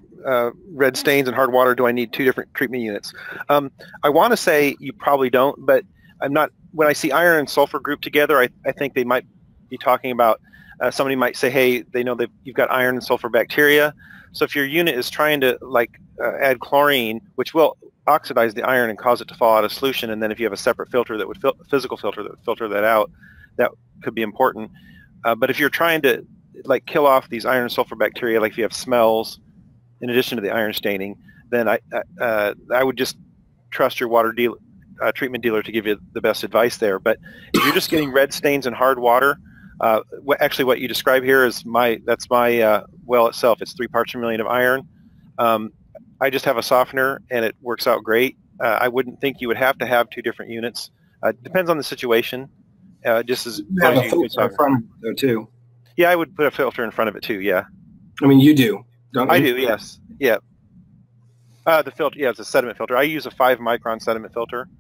red stains and hard water, do I need two different treatment units? I want to say you probably don't, but I'm not. When I see iron and sulfur grouped together, I think they might be talking about. Somebody might say, hey, they know that you've got iron and sulfur bacteria. So if your unit is trying to add chlorine, which will oxidize the iron and cause it to fall out of solution, and then if you have a separate filter that would physical filter that would filter that out, that could be important. But if you're trying to kill off these iron and sulfur bacteria, like if you have smells in addition to the iron staining, then I would just trust your water treatment dealer to give you the best advice there. But if you're just getting red stains in hard water, actually what you describe here is that's my well itself. It's 3 parts per million of iron. I just have a softener and it works out great. I wouldn't think you would have to have 2 different units. Depends on the situation. Just as You have a filter in front of it, though, too. Yeah, I would put a filter in front of it too. Yeah. I mean, you do, don't you? I do. Yes. Yeah. The filter. Yeah, it's a sediment filter. I use a 5-micron sediment filter,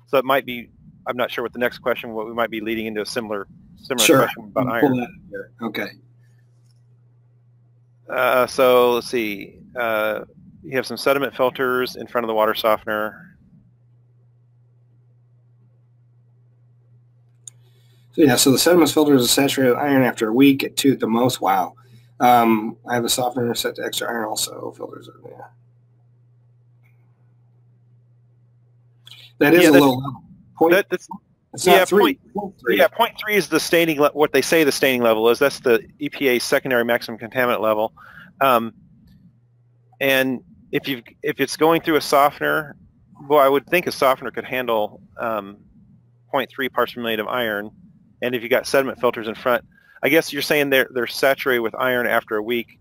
so it might be. I'm not sure what the next question. What we might be leading into a similar Sure. question about iron. Okay. So let's see. You have some sediment filters in front of the water softener. So yeah, so the sediment filter is saturated with iron after a week at 2 at the most. Wow. I have a softener set to extra iron also. Filters are there. That is a low level. It's not 3. 0.3. Yeah, 0.3 is the staining. What they say the staining level is. That's the EPA secondary maximum contaminant level. And if it's going through a softener, well, I would think a softener could handle 0.3 parts per million of iron. And if you got sediment filters in front, I guess you're saying they're saturated with iron after a week.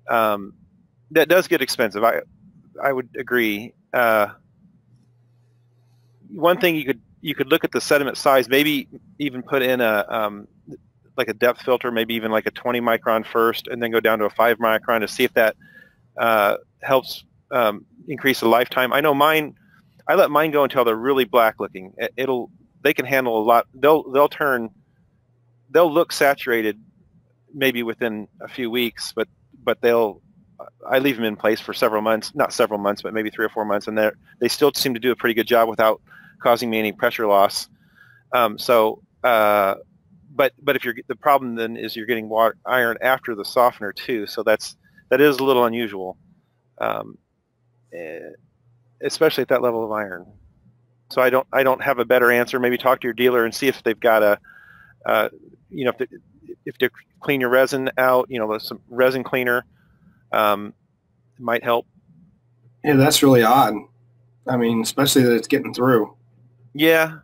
That does get expensive. I would agree. One thing you could look at the sediment size, maybe even put in a depth filter, maybe even like a 20 micron first, and then go down to a 5 micron to see if that helps increase the lifetime. I know mine. I let mine go until they're really black looking. They can handle a lot. They'll look saturated maybe within a few weeks, but I leave them in place for several months, not several months, but maybe 3 or 4 months, and they still seem to do a pretty good job without causing me any pressure loss. But if the problem then is you're getting iron after the softener too, so that is a little unusual, especially at that level of iron. So I don't have a better answer. Maybe talk to your dealer and see if they've got if they clean your resin out, some resin cleaner might help. Yeah, that's really odd. I mean, especially that it's getting through. Yeah.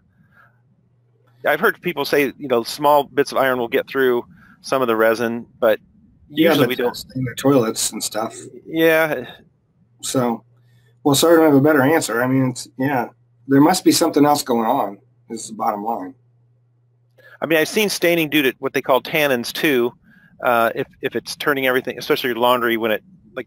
I've heard people say, small bits of iron will get through some of the resin, but usually we don't. In their toilets and stuff. Yeah. So, well, sorry, I don't have a better answer. I mean, there must be something else going on, is the bottom line. I mean, I've seen staining due to what they call tannins too. If it's turning everything, especially your laundry, when it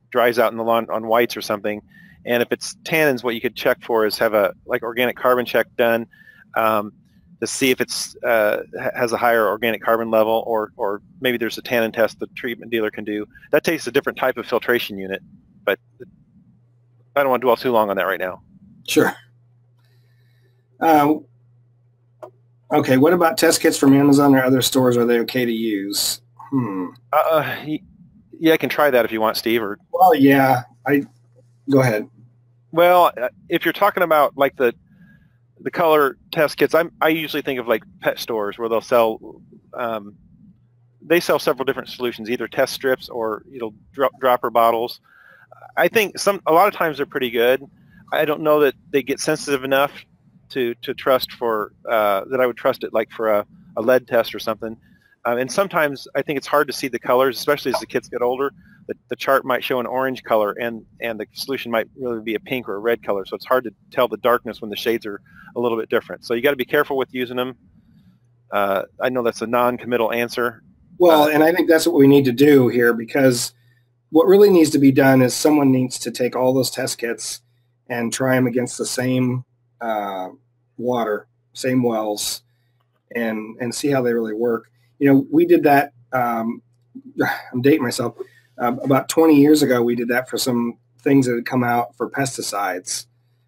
dries out in the lawn on whites or something, and if it's tannins, what you could check for is have a organic carbon check done to see if it's has a higher organic carbon level, or maybe there's a tannin test the treatment dealer can do. That takes a different type of filtration unit, but I don't want to dwell too long on that right now. Sure. Okay, what about test kits from Amazon or other stores? Are they okay to use? Yeah, I can try that if you want, Steve. Well, yeah, go ahead. Well, if you're talking about the color test kits, I usually think of pet stores where they'll sell several different solutions, either test strips or dropper bottles. I think a lot of times they're pretty good. I don't know that they get sensitive enough to trust for that I would trust it for a lead test or something. And sometimes I think it's hard to see the colors, especially as the kids get older. The chart might show an orange color and the solution might really be a pink or a red color. So it's hard to tell the darkness when the shades are a little bit different. So you got to be careful with using them. I know that's a non-committal answer. Well, and I think that's what we need to do here, because what really needs to be done is someone needs to take all those test kits and try them against the same water, same wells, and see how they really work. We did that. I'm dating myself. About 20 years ago, we did that for some things that had come out for pesticides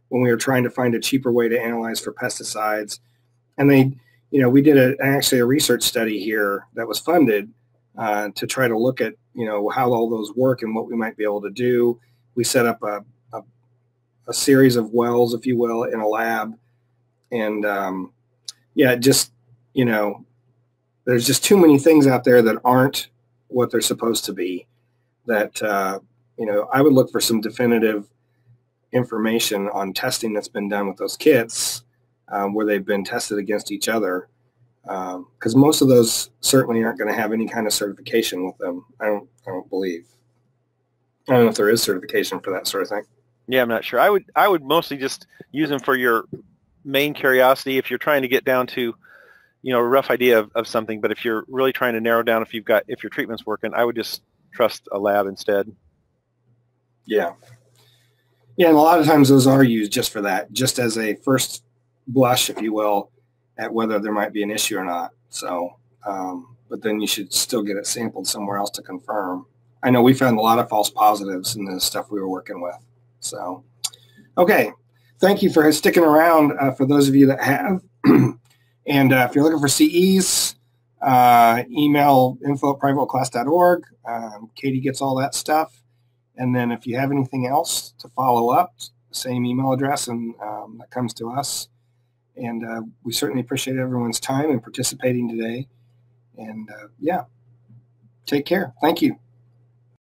when we were trying to find a cheaper way to analyze for pesticides. And we did actually a research study here that was funded to try to look at, how all those work and what we might be able to do. We set up a series of wells, if you will, in a lab. And there's just too many things out there that aren't what they're supposed to be. That, I would look for some definitive information on testing that's been done with those kits where they've been tested against each other. Because most of those certainly aren't going to have any kind of certification with them. I don't believe. I don't know if there is certification for that sort of thing. Yeah, I'm not sure. I would mostly just use them for your main curiosity if you're trying to get down to, a rough idea of something. But if you're really trying to narrow down if your treatment's working, I would just trust a lab instead. Yeah. Yeah, and a lot of times those are used just for that, just as a first blush, if you will, at whether there might be an issue or not. So, but then you should still get it sampled somewhere else to confirm. I know we found a lot of false positives in the stuff we were working with. So, okay. Thank you for sticking around for those of you that have. And if you're looking for CEs, email info@privateclass.org. Katie gets all that stuff. And then if you have anything else to follow up, same email address, and that comes to us. And we certainly appreciate everyone's time and participating today. And take care. Thank you.